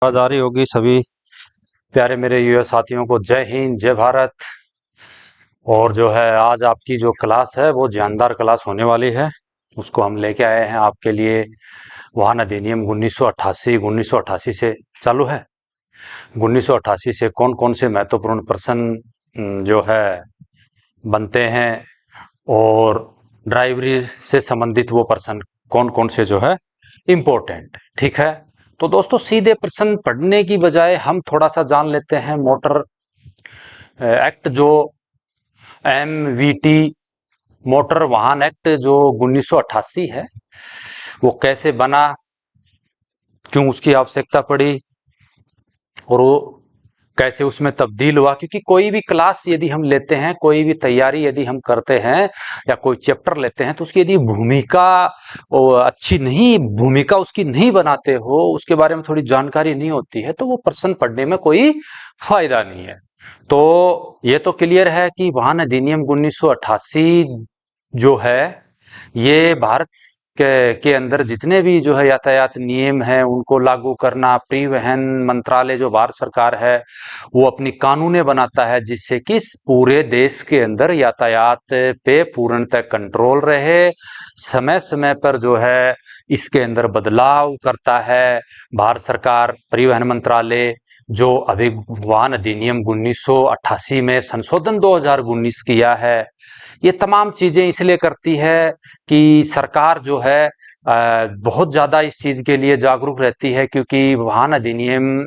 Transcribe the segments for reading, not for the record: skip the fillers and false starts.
आवाज आ रही होगी सभी प्यारे मेरे यूएस साथियों को। जय हिंद, जय भारत। और जो है आज आपकी जो क्लास है वो जानदार क्लास होने वाली है। उसको हम लेके आए हैं आपके लिए। वाहन अधिनियम 1988 से चालू है। 1988 से कौन कौन से महत्वपूर्ण प्रश्न जो है बनते हैं, और ड्राइवरी से संबंधित वो प्रश्न कौन कौन से जो है इम्पोर्टेंट। ठीक है, तो दोस्तों सीधे प्रश्न पढ़ने की बजाय हम थोड़ा सा जान लेते हैं मोटर एक्ट, जो MVT मोटर वाहन एक्ट जो 1988 है, वो कैसे बना, क्यों उसकी आवश्यकता पड़ी, और वो कैसे उसमें तब्दील हुआ। क्योंकि कोई भी क्लास यदि हम लेते हैं, कोई भी तैयारी यदि हम करते हैं या कोई चैप्टर लेते हैं, तो उसकी यदि भूमिका अच्छी नहीं, भूमिका उसकी नहीं बनाते हो, उसके बारे में थोड़ी जानकारी नहीं होती है, तो वो प्रश्न पढ़ने में कोई फायदा नहीं है। तो ये तो क्लियर है कि वाहन अधिनियम 1988 जो है, ये भारत के अंदर जितने भी जो है यातायात नियम है उनको लागू करना, परिवहन मंत्रालय जो भारत सरकार है वो अपनी कानूनें बनाता है, जिससे कि पूरे देश के अंदर यातायात पे पूर्णतः कंट्रोल रहे। समय समय पर जो है इसके अंदर बदलाव करता है भारत सरकार, परिवहन मंत्रालय, जो अभी वाहन अधिनियम 1988 में संशोधन 2019 किया है। ये तमाम चीजें इसलिए करती है कि सरकार जो है बहुत ज्यादा इस चीज के लिए जागरूक रहती है, क्योंकि वाहन अधिनियम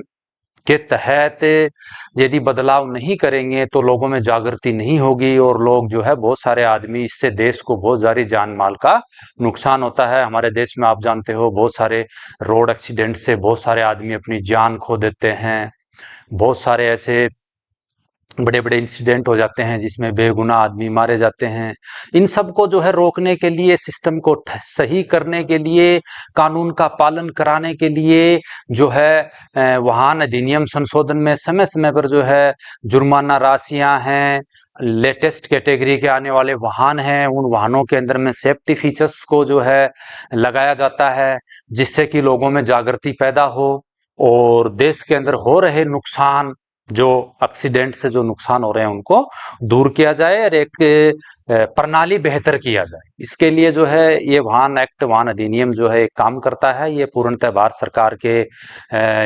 के तहत यदि बदलाव नहीं करेंगे तो लोगों में जागृति नहीं होगी, और लोग जो है बहुत सारे आदमी, इससे देश को बहुत सारी जान माल का नुकसान होता है। हमारे देश में आप जानते हो बहुत सारे रोड एक्सीडेंट से बहुत सारे आदमी अपनी जान खो देते हैं। बहुत सारे ऐसे बड़े बड़े इंसिडेंट हो जाते हैं जिसमें बेगुनाह आदमी मारे जाते हैं। इन सब को जो है रोकने के लिए, सिस्टम को सही करने के लिए, कानून का पालन कराने के लिए जो है वाहन अधिनियम संशोधन में समय समय पर जो है जुर्माना राशियां हैं, लेटेस्ट कैटेगरी के आने वाले वाहन हैं, उन वाहनों के अंदर में सेफ्टी फीचर्स को जो है लगाया जाता है, जिससे कि लोगों में जागृति पैदा हो और देश के अंदर हो रहे नुकसान, जो एक्सीडेंट से जो नुकसान हो रहे हैं, उनको दूर किया जाए और एक प्रणाली बेहतर किया जाए। इसके लिए जो है ये वाहन एक्ट, वाहन अधिनियम जो है एक काम करता है। ये पूर्णतः भारत सरकार के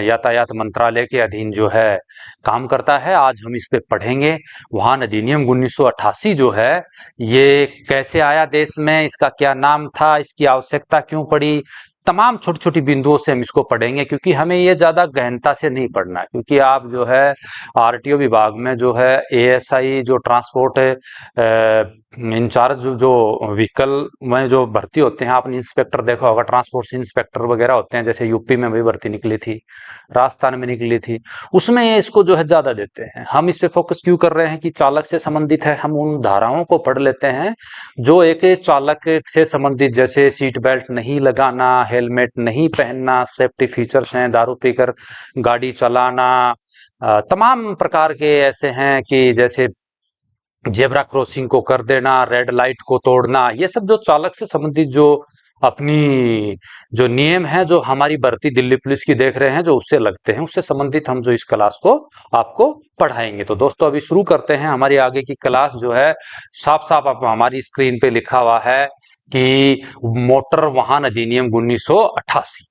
यातायात मंत्रालय के अधीन जो है काम करता है। आज हम इस पे पढ़ेंगे वाहन अधिनियम 1988 जो है ये कैसे आया देश में, इसका क्या नाम था, इसकी आवश्यकता क्यों पड़ी, तमाम छोटी छोटी बिंदुओं से हम इसको पढ़ेंगे। क्योंकि हमें ये ज्यादा गहनता से नहीं पढ़ना है, क्योंकि आप जो है आरटीओ विभाग में जो है एएसआई जो ट्रांसपोर्ट इंचार्ज जो व्हीकल में जो भर्ती होते हैं, आपने इंस्पेक्टर देखा होगा, ट्रांसपोर्ट इंस्पेक्टर वगैरह होते हैं, जैसे यूपी में भी भर्ती निकली थी, राजस्थान में निकली थी, उसमें ये इसको जो है ज्यादा देते हैं। हम इस पे फोकस क्यों कर रहे हैं कि चालक से संबंधित है, हम उन धाराओं को पढ़ लेते हैं जो एक चालक से संबंधित, जैसे सीट बेल्ट नहीं लगाना, हेलमेट नहीं पहनना, सेफ्टी फीचर्स हैं, दारू पीकर गाड़ी चलाना, तमाम प्रकार के ऐसे हैं कि जैसे जेब्रा क्रॉसिंग को कर देना, रेड लाइट को तोड़ना, ये सब जो चालक से संबंधित जो अपनी जो नियम है, जो हमारी भर्ती दिल्ली पुलिस की देख रहे हैं, जो उससे लगते हैं, उससे संबंधित हम जो इस क्लास को आपको पढ़ाएंगे। तो दोस्तों अभी शुरू करते हैं हमारी आगे की क्लास। जो है साफ साफ आप हमारी स्क्रीन पे लिखा हुआ है कि मोटर वाहन अधिनियम 1988,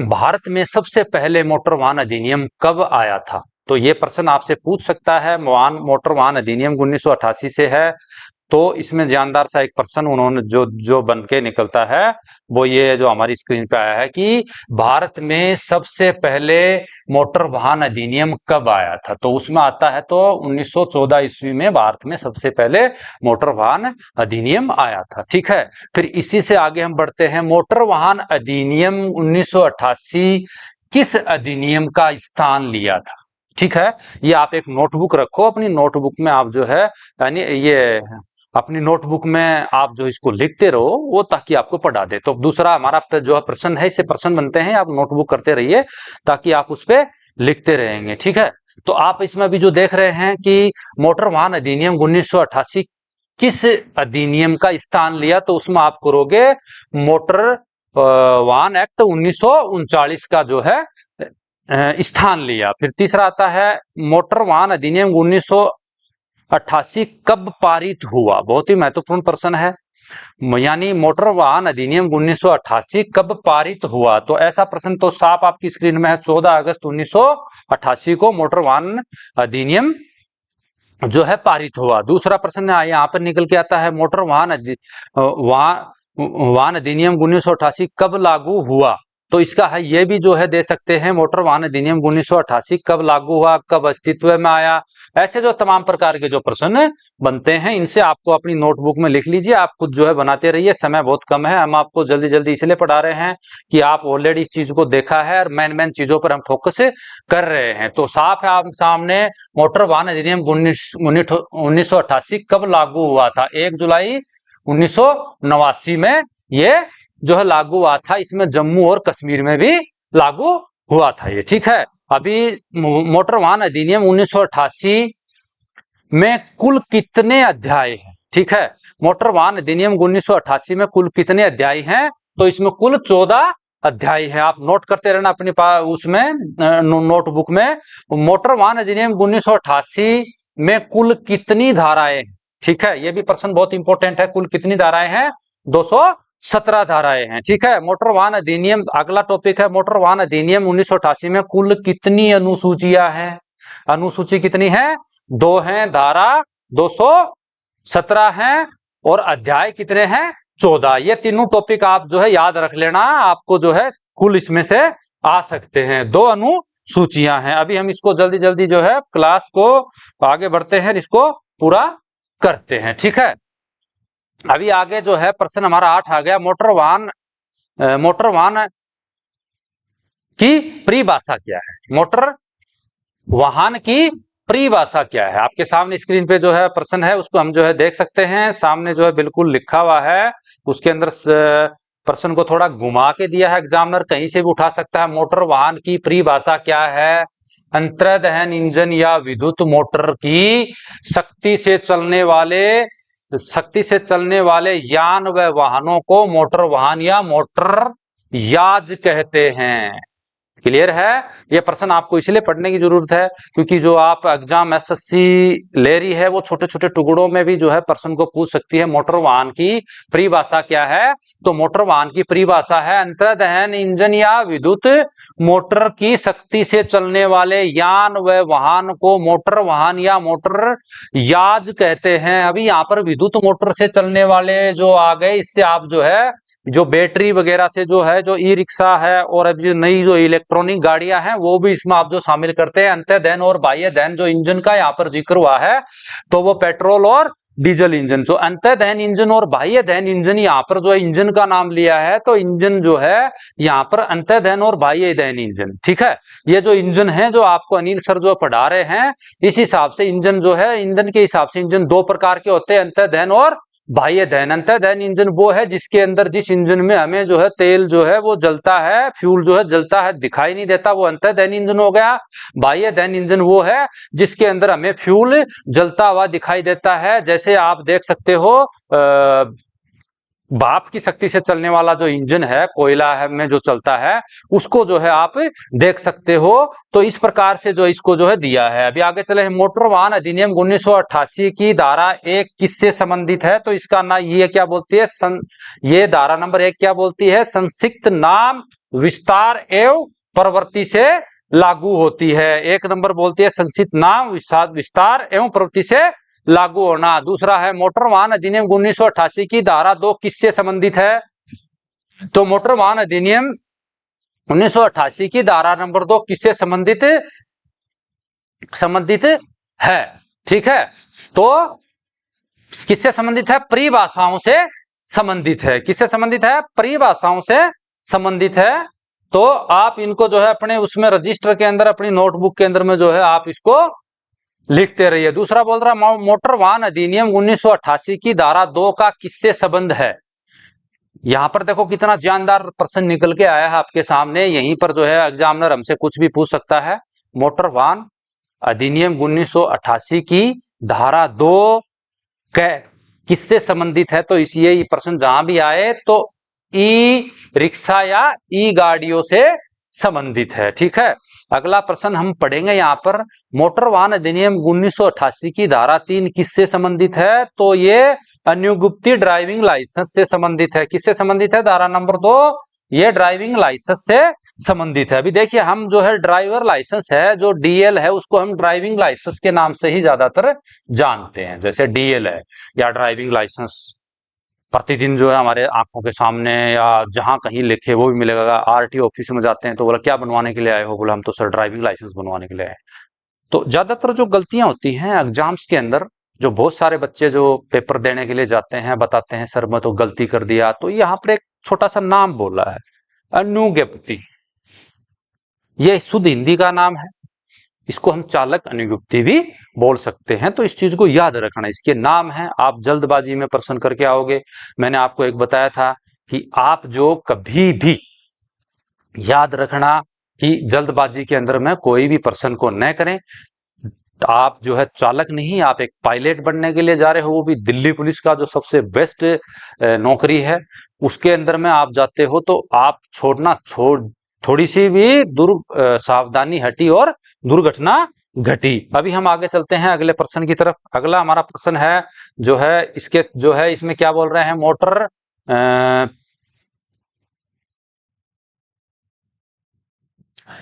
भारत में सबसे पहले मोटर वाहन अधिनियम कब आया था? तो ये प्रश्न आपसे पूछ सकता है। मोटर वाहन अधिनियम 1988 से है, तो इसमें जानदार सा एक प्रश्न उन्होंने जो जो बन के निकलता है वो ये जो हमारी स्क्रीन पे आया है कि भारत में सबसे पहले मोटर वाहन अधिनियम कब आया था? तो उसमें आता है तो 1914 ईस्वी में भारत में सबसे पहले मोटर वाहन अधिनियम आया था। ठीक है, फिर इसी से आगे हम बढ़ते हैं। मोटर वाहन अधिनियम 1988 किस अधिनियम का स्थान लिया था? ठीक है, ये आप एक नोटबुक रखो, अपनी नोटबुक में आप जो है, यानी ये अपनी नोटबुक में आप जो इसको लिखते रहो, वो ताकि आपको पढ़ा दे। तो दूसरा हमारा जो है प्रश्न है, इससे प्रश्न बनते हैं, आप नोटबुक करते रहिए ताकि आप उस पे लिखते रहेंगे। ठीक है, तो आप इसमें अभी जो देख रहे हैं कि मोटर वाहन अधिनियम 1988 किस अधिनियम का स्थान लिया, तो उसमें आप करोगे मोटर वाहन एक्ट 1939 का जो है स्थान लिया। फिर तीसरा आता है मोटर वाहन अधिनियम 1988 कब पारित हुआ। बहुत ही महत्वपूर्ण प्रश्न है, यानी मोटर वाहन अधिनियम 1988 कब पारित हुआ। तो ऐसा प्रश्न तो साफ आपकी स्क्रीन में है, 14 अगस्त 1988 को मोटर वाहन अधिनियम जो है पारित हुआ। दूसरा प्रश्न यहाँ पर निकल के आता है मोटर वाहन अधिनियम 1988 कब लागू हुआ। तो इसका है ये भी जो है दे सकते हैं, मोटर वाहन अधिनियम 1988 कब लागू हुआ, कब अस्तित्व में आया। ऐसे जो तमाम प्रकार के जो प्रश्न बनते हैं इनसे आपको अपनी नोटबुक में लिख लीजिए, आप खुद जो है बनाते रहिए। समय बहुत कम है, हम आपको जल्दी जल्दी इसलिए पढ़ा रहे हैं कि आप ऑलरेडी इस चीज को देखा है और मेन चीजों पर हम फोकस कर रहे हैं। तो साफ है आप सामने, मोटर वाहन अधिनियम 1988 कब लागू हुआ था। 1 जुलाई 1989 में ये जो है लागू हुआ था। इसमें जम्मू और कश्मीर में भी लागू हुआ था ये, ठीक है। अभी मोटर वाहन अधिनियम 1988 में कुल कितने अध्याय हैं, ठीक है। मोटर वाहन अधिनियम 1988 में कुल कितने अध्याय हैं, तो इसमें कुल 14 अध्याय है। आप नोट करते रहना अपने पास उसमें नोटबुक में। मोटर वाहन अधिनियम 1988 में कुल कितनी धाराएं, ठीक है, यह भी प्रश्न बहुत इंपॉर्टेंट है। कुल कितनी धाराएं हैं, 217 धाराएं हैं, ठीक है। मोटर वाहन अधिनियम, अगला टॉपिक है मोटर वाहन अधिनियम 1988 में कुल कितनी अनुसूचियां हैं। अनुसूची कितनी है, 2 हैं, धारा 217 हैं और अध्याय कितने हैं, 14। ये तीनों टॉपिक आप जो है याद रख लेना, आपको जो है कुल इसमें से आ सकते हैं। 2 अनुसूचियां हैं। अभी हम इसको जल्दी जल्दी जो है क्लास को आगे बढ़ते हैं, इसको पूरा करते हैं, ठीक है। अभी आगे जो है प्रश्न हमारा 8 आ गया, मोटर वाहन की परिभाषा क्या है। मोटर वाहन की परिभाषा क्या है, आपके सामने स्क्रीन पे जो है प्रश्न है, उसको हम जो है देख सकते हैं। सामने जो है बिल्कुल लिखा हुआ है, उसके अंदर प्रश्न को थोड़ा घुमा के दिया है, एग्जामिनर कहीं से भी उठा सकता है। मोटर वाहन की परिभाषा क्या है, अंतर्दहन इंजन या विद्युत मोटर की शक्ति से चलने वाले यान व वाहनों को मोटर वाहन या मोटर याज कहते हैं। क्लियर है। यह प्रश्न आपको इसलिए पढ़ने की जरूरत है क्योंकि जो आप एग्जाम एसएससी ले रही है वो छोटे छोटे टुकड़ों में भी जो है प्रश्न को पूछ सकती है। मोटर वाहन की परिभाषा क्या है, तो मोटर वाहन की परिभाषा है अंतर्दहन इंजन या विद्युत मोटर की शक्ति से चलने वाले यान व वाहन को मोटर वाहन या मोटर याज कहते हैं। अभी यहाँ पर विद्युत मोटर से चलने वाले जो आ गए, इससे आप जो है जो बैटरी वगैरह से जो है, जो ई रिक्शा है और अब जो नई जो इलेक्ट्रॉनिक गाड़ियां हैं वो भी इसमें आप जो शामिल करते हैं। अंतर्दहन और बाह्य दहन जो इंजन का यहाँ पर जिक्र हुआ है तो वो पेट्रोल और डीजल इंजन। जो अंतर्दहन इंजन और बाह्य दहन इंजन, यहाँ पर जो इंजन का नाम लिया है तो इंजन जो है यहाँ पर अंतर्दहन और बाह्य दहन इंजन, ठीक है। ये जो इंजन है जो आपको अनिल सर जो पढ़ा रहे हैं, इस हिसाब से इंजन जो है, ईंधन के हिसाब से इंजन 2 प्रकार के होते हैं, अंतर्दहन और बाह्य दहन। अंतर्दहन इंजन वो है जिसके अंदर, जिस इंजन में हमें जो है तेल जो है वो जलता है, फ्यूल जो है जलता है, दिखाई नहीं देता, वो अंतर्दहन इंजन हो गया। बाह्य दहन इंजन वो है जिसके अंदर हमें फ्यूल जलता हुआ दिखाई देता है। जैसे आप देख सकते हो भाप की शक्ति से चलने वाला जो इंजन है, कोयला है में जो चलता है, उसको जो है आप देख सकते हो। तो इस प्रकार से जो इसको जो है दिया है। अभी आगे चले, मोटर वाहन अधिनियम 1988 की धारा 1 किससे संबंधित है, तो इसका ना ये क्या बोलती है, ये धारा नंबर 1 क्या बोलती है, संक्षिप्त नाम विस्तार एवं प्रवृत्ति से लागू होती है। 1 नंबर बोलती है संक्षिप्त नाम विस्तार एवं प्रवृत्ति से लागू होना। दूसरा है मोटर वाहन अधिनियम 1988 की धारा 2 किससे संबंधित है, तो मोटर वाहन अधिनियम 1988 की धारा नंबर 2 किससे संबंधित है, ठीक है। तो किससे संबंधित है, परिभाषाओं से संबंधित है। किससे संबंधित है, परिभाषाओं से संबंधित है। तो आप इनको जो है अपने उसमें रजिस्टर के अंदर, अपनी नोटबुक के अंदर में जो है आप इसको लिखते रहिए। दूसरा बोल रहा मोटर वाहन अधिनियम 1988 की धारा 2 का किससे संबंध है। यहां पर देखो कितना जानदार प्रश्न निकल के आया है आपके सामने। यहीं पर जो है एग्जामिनर हमसे कुछ भी पूछ सकता है। मोटर वाहन अधिनियम 1988 की धारा 2 किससे संबंधित है, तो इसी ये प्रश्न जहां भी आए तो ई रिक्शा या ई गाड़ियों से संबंधित है। ठीक है, अगला प्रश्न हम पढ़ेंगे यहाँ पर, मोटर वाहन अधिनियम 1988 की धारा 3 किससे संबंधित है? तो ये अनुज्ञप्ति ड्राइविंग लाइसेंस से संबंधित है। किससे संबंधित है? धारा नंबर 2 ये ड्राइविंग लाइसेंस से संबंधित है। अभी देखिए, हम जो है ड्राइवर लाइसेंस है, जो डीएल है, उसको हम ड्राइविंग लाइसेंस के नाम से ही ज्यादातर जानते हैं। जैसे डीएल है या ड्राइविंग लाइसेंस, प्रतिदिन जो है हमारे आंखों के सामने या जहां कहीं लिखे वो भी मिलेगा। आरटीओ ऑफिस में जाते हैं तो बोला क्या बनवाने के लिए आए हो? बोला हम तो सर ड्राइविंग लाइसेंस बनवाने के लिए आए। तो ज्यादातर जो गलतियां होती हैं एग्जाम्स के अंदर, जो बहुत सारे बच्चे जो पेपर देने के लिए जाते हैं बताते हैं सर मैं तो गलती कर दिया, तो यहाँ पर एक छोटा सा नाम बोला है, अनुज्ञप्ति। ये शुद्ध हिंदी का नाम है, इसको हम चालक अनुज्ञप्ति भी बोल सकते हैं। तो इस चीज को याद रखना, इसके नाम है। आप जल्दबाजी में प्रश्न करके आओगे। मैंने आपको एक बताया था कि आप जो कभी भी याद रखना कि जल्दबाजी के अंदर में कोई भी प्रश्न को न करें। आप जो है चालक नहीं, आप एक पायलट बनने के लिए जा रहे हो, वो भी दिल्ली पुलिस का जो सबसे बेस्ट नौकरी है, उसके अंदर में आप जाते हो, तो आप थोड़ी सी भी सावधानी हटी और दुर्घटना घटी। अभी हम आगे चलते हैं अगले प्रश्न की तरफ। अगला हमारा प्रश्न है जो है इसके जो है इसमें क्या बोल रहे हैं, मोटर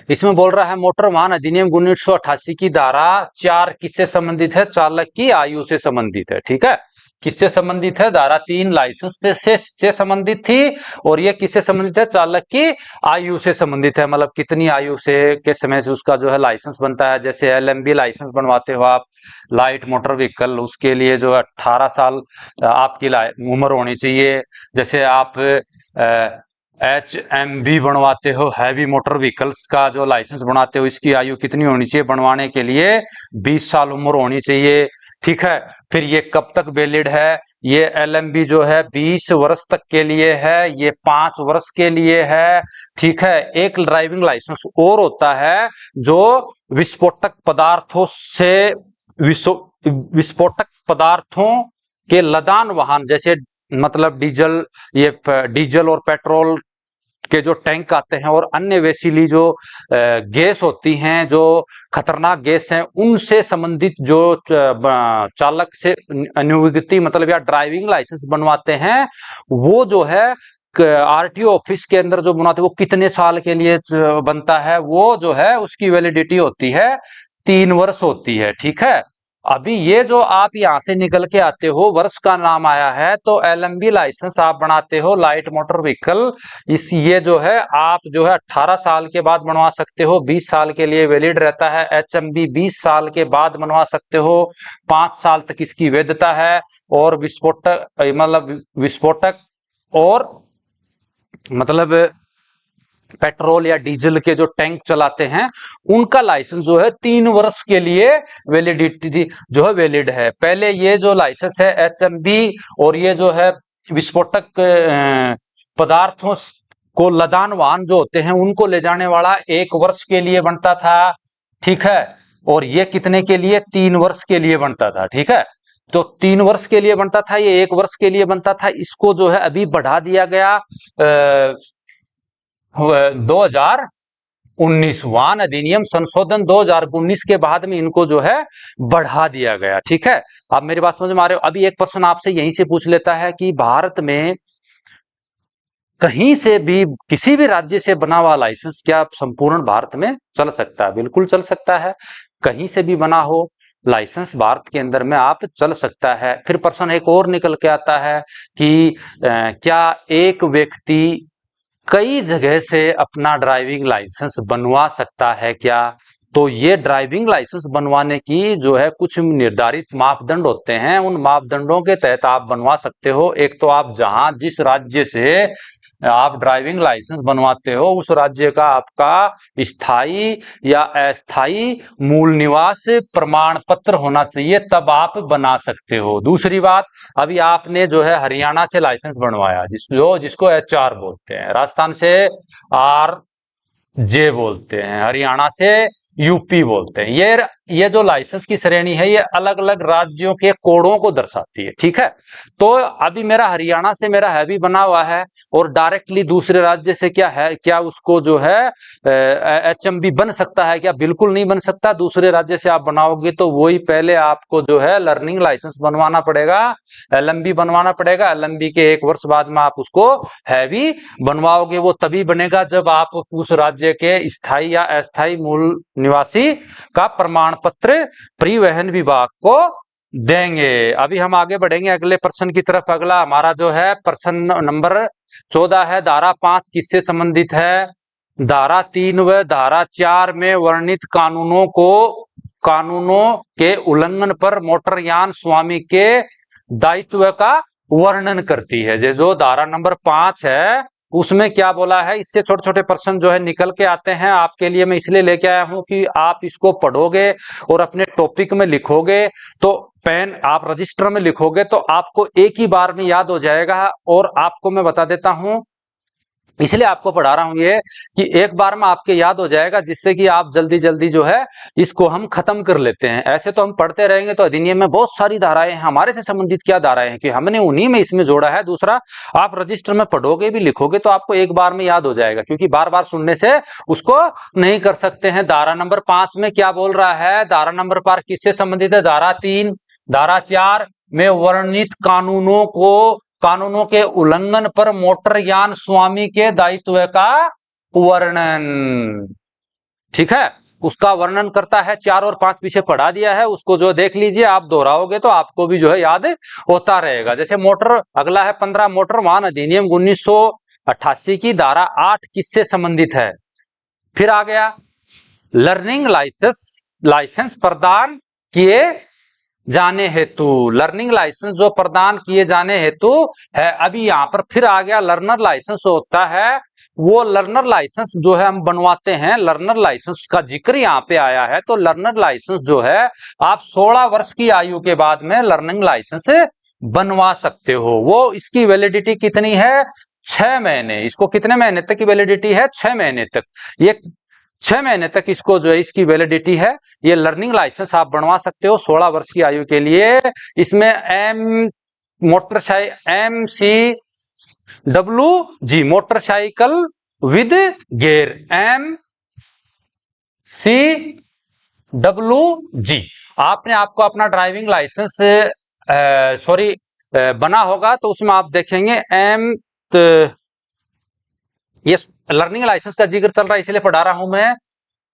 इसमें बोल रहा है मोटर वाहन अधिनियम 1988 की धारा 4 किससे संबंधित है? चालक की आयु से संबंधित है। ठीक है, किससे संबंधित है? धारा 3 लाइसेंस से संबंधित थी, और ये किससे संबंधित है? चालक की आयु से संबंधित है। मतलब कितनी आयु से, किस समय से उसका जो है लाइसेंस बनता है। जैसे एलएमबी लाइसेंस बनवाते हो आप, लाइट मोटर व्हीकल, उसके लिए जो है 18 साल आपकी उम्र होनी चाहिए। जैसे आप HMV बनवाते हो, हैवी मोटर व्हीकल्स का जो लाइसेंस बनाते हो, इसकी आयु कितनी होनी चाहिए? बनवाने के लिए 20 साल उम्र होनी चाहिए। ठीक है, फिर ये कब तक वैलिड है? ये LMB जो है 20 वर्ष तक के लिए है, ये 5 वर्ष के लिए है। ठीक है, एक ड्राइविंग लाइसेंस और होता है जो विस्फोटक पदार्थों से विस्फोटक पदार्थों के लदान वाहन, जैसे मतलब डीजल और पेट्रोल के जो टैंक आते हैं, और अन्य वैसीली जो गैस होती हैं, जो खतरनाक गैस हैं, उनसे संबंधित जो चालक से अनुज्ञप्ति मतलब या ड्राइविंग लाइसेंस बनवाते हैं, वो जो है आरटीओ ऑफिस के अंदर जो बनवाते हैं, वो कितने साल के लिए बनता है? वो जो है उसकी वैलिडिटी होती है 3 वर्ष होती है। ठीक है, अभी ये जो आप यहां से निकल के आते हो, वर्ष का नाम आया है, तो LMB लाइसेंस आप बनाते हो, लाइट मोटर व्हीकल, ये जो है आप जो है 18 साल के बाद बनवा सकते हो, 20 साल के लिए वैलिड रहता है। HMB 20 साल के बाद बनवा सकते हो, 5 साल तक इसकी वैधता है। और विस्फोटक और मतलब पेट्रोल या डीजल के जो टैंक चलाते हैं, उनका लाइसेंस जो है 3 वर्ष के लिए वैलिडिटी जो है वैलिड है। पहले ये जो लाइसेंस है HMB, और ये जो है विस्फोटक पदार्थों को लदान वाहन जो होते हैं उनको ले जाने वाला 1 वर्ष के लिए बनता था। ठीक है, और ये कितने के लिए? 3 वर्ष के लिए बनता था। ठीक है, तो 3 वर्ष के लिए बनता था, ये 1 वर्ष के लिए बनता था। इसको जो है अभी बढ़ा दिया गया 2019 वाहन अधिनियम संशोधन 2019 के बाद में इनको जो है बढ़ा दिया गया। ठीक है, आप मेरी बात समझ में आ रहे हो? अभी एक प्रश्न आपसे यहीं से पूछ लेता है कि भारत में कहीं से भी किसी भी राज्य से बना हुआ लाइसेंस क्या संपूर्ण भारत में चल सकता है? बिल्कुल चल सकता है, कहीं से भी बना हो लाइसेंस भारत के अंदर में आप चल सकता है। फिर प्रश्न एक और निकल के आता है कि क्या एक व्यक्ति कई जगह से अपना ड्राइविंग लाइसेंस बनवा सकता है क्या? तो ये ड्राइविंग लाइसेंस बनवाने की जो है कुछ निर्धारित मापदंड होते हैं, उन मापदंडों के तहत आप बनवा सकते हो। एक तो आप जिस राज्य से आप ड्राइविंग लाइसेंस बनवाते हो, उस राज्य का आपका स्थायी या अस्थायी मूल निवास प्रमाण पत्र होना चाहिए, तब आप बना सकते हो। दूसरी बात, अभी आपने जो है हरियाणा से लाइसेंस बनवाया, जिसको HR बोलते हैं, राजस्थान से RJ बोलते हैं, हरियाणा से UP बोलते हैं, ये ये जो लाइसेंस की श्रेणी है ये अलग अलग राज्यों के कोडों को दर्शाती है, ठीक है। तो अभी मेरा हरियाणा से मेरा हैवी बना हुआ है और डायरेक्टली दूसरे राज्य से क्या है, क्या उसको जो है HMB बन सकता है क्या? बिल्कुल नहीं बन सकता। दूसरे राज्य से आप बनाओगे तो वही पहले आपको जो है लर्निंग लाइसेंस बनवाना पड़ेगा, LMB बनवाना पड़ेगा। LMB के 1 वर्ष बाद में आप उसको हैवी बनवाओगे। वो तभी बनेगा जब आप उस राज्य के स्थायी या अस्थायी मूल निवासी का प्रमाण पत्र परिवहन विभाग को देंगे। अभी हम आगे बढ़ेंगे अगले प्रश्न की तरफ। अगला हमारा जो है प्रश्न नंबर 14 है, धारा 5 किससे संबंधित है? धारा 3 व धारा 4 में वर्णित कानूनों के उल्लंघन पर मोटरयान स्वामी के दायित्व का वर्णन करती है। जो धारा नंबर 5 है उसमें क्या बोला है, इससे छोटे छोटे प्रश्न जो है निकल के आते हैं आपके लिए। मैं इसलिए लेके आया हूं कि आप इसको पढ़ोगे और अपने टॉपिक में लिखोगे, तो पेन आप रजिस्टर में लिखोगे तो आपको एक ही बार में याद हो जाएगा। और आपको मैं बता देता हूं, इसलिए आपको पढ़ा रहा हूं ये कि एक बार में आपके याद हो जाएगा, जिससे कि आप जल्दी जल्दी जो है इसको हम खत्म कर लेते हैं। ऐसे तो हम पढ़ते रहेंगे तो अधिनियम में बहुत सारी धाराएं हैं, हमारे से संबंधित क्या धाराएं हैं कि हमने उन्हीं में इसमें जोड़ा है। दूसरा, आप रजिस्टर में पढ़ोगे भी लिखोगे तो आपको एक बार में याद हो जाएगा, क्योंकि बार बार सुनने से उसको नहीं कर सकते हैं। धारा नंबर 5 में क्या बोल रहा है? धारा नंबर 5 किससे संबंधित है? धारा 3 धारा 4 में वर्णित कानूनों के उल्लंघन पर मोटरयान स्वामी के दायित्व का वर्णन, ठीक है, उसका वर्णन करता है। 4 और 5 पीछे पढ़ा दिया है, उसको जो देख लीजिए, आप दोहराओगे तो आपको भी जो है याद होता रहेगा। जैसे अगला है 15, मोटर वाहन अधिनियम 1988 की धारा 8 किससे संबंधित है? फिर आ गया लर्निंग लाइसेंस प्रदान किए जाने हेतु, लर्निंग लाइसेंस जो प्रदान किए जाने हेतु है। अभी यहां पर फिर आ गया लर्नर लाइसेंस होता है, वो लर्नर लाइसेंस जो है हम बनवाते हैं, लर्नर लाइसेंस का जिक्र यहाँ पे आया है। तो लर्नर लाइसेंस जो है आप 16 वर्ष की आयु के बाद में लर्निंग लाइसेंस बनवा सकते हो। वो इसकी वैलिडिटी कितनी है? 6 महीने। इसको कितने महीने तक की वैलिडिटी है? 6 महीने तक। ये 6 महीने तक इसको जो है इसकी वैलिडिटी है। ये लर्निंग लाइसेंस आप बनवा सकते हो 16 वर्ष की आयु के लिए। इसमें MCWG motorcycle with gear, MCWG आपने आपको अपना ड्राइविंग लाइसेंस बना होगा तो उसमें आप देखेंगे ये लर्निंग लाइसेंस का जिक्र चल रहा है इसलिए पढ़ा रहा हूं मैं।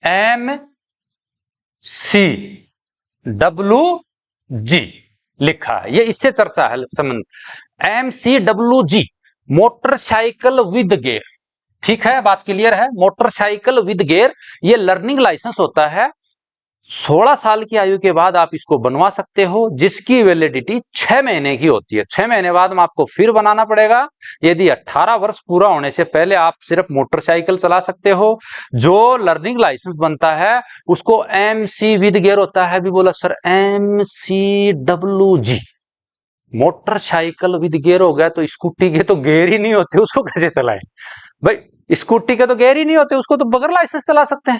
MCWG लिखा है, ये इससे चर्चा है संबंध। MCWG मोटरसाइकिल विद गियर, ठीक है, बात क्लियर है। मोटरसाइकिल विद गियर ये लर्निंग लाइसेंस होता है। 16 साल की आयु के बाद आप इसको बनवा सकते हो, जिसकी वैलिडिटी 6 महीने की होती है। 6 महीने बाद में आपको फिर बनाना पड़ेगा। यदि 18 वर्ष पूरा होने से पहले आप सिर्फ मोटरसाइकिल चला सकते हो। जो लर्निंग लाइसेंस बनता है उसको MC विद गियर होता है। भी बोला sir MCWG motorcycle with gear हो गया तो स्कूटी के तो गियर ही नहीं होते, उसको कैसे चलाएं भाई? स्कूटी के तो गियर ही नहीं होते, उसको तो बगैर लाइसेंस चला सकते हैं।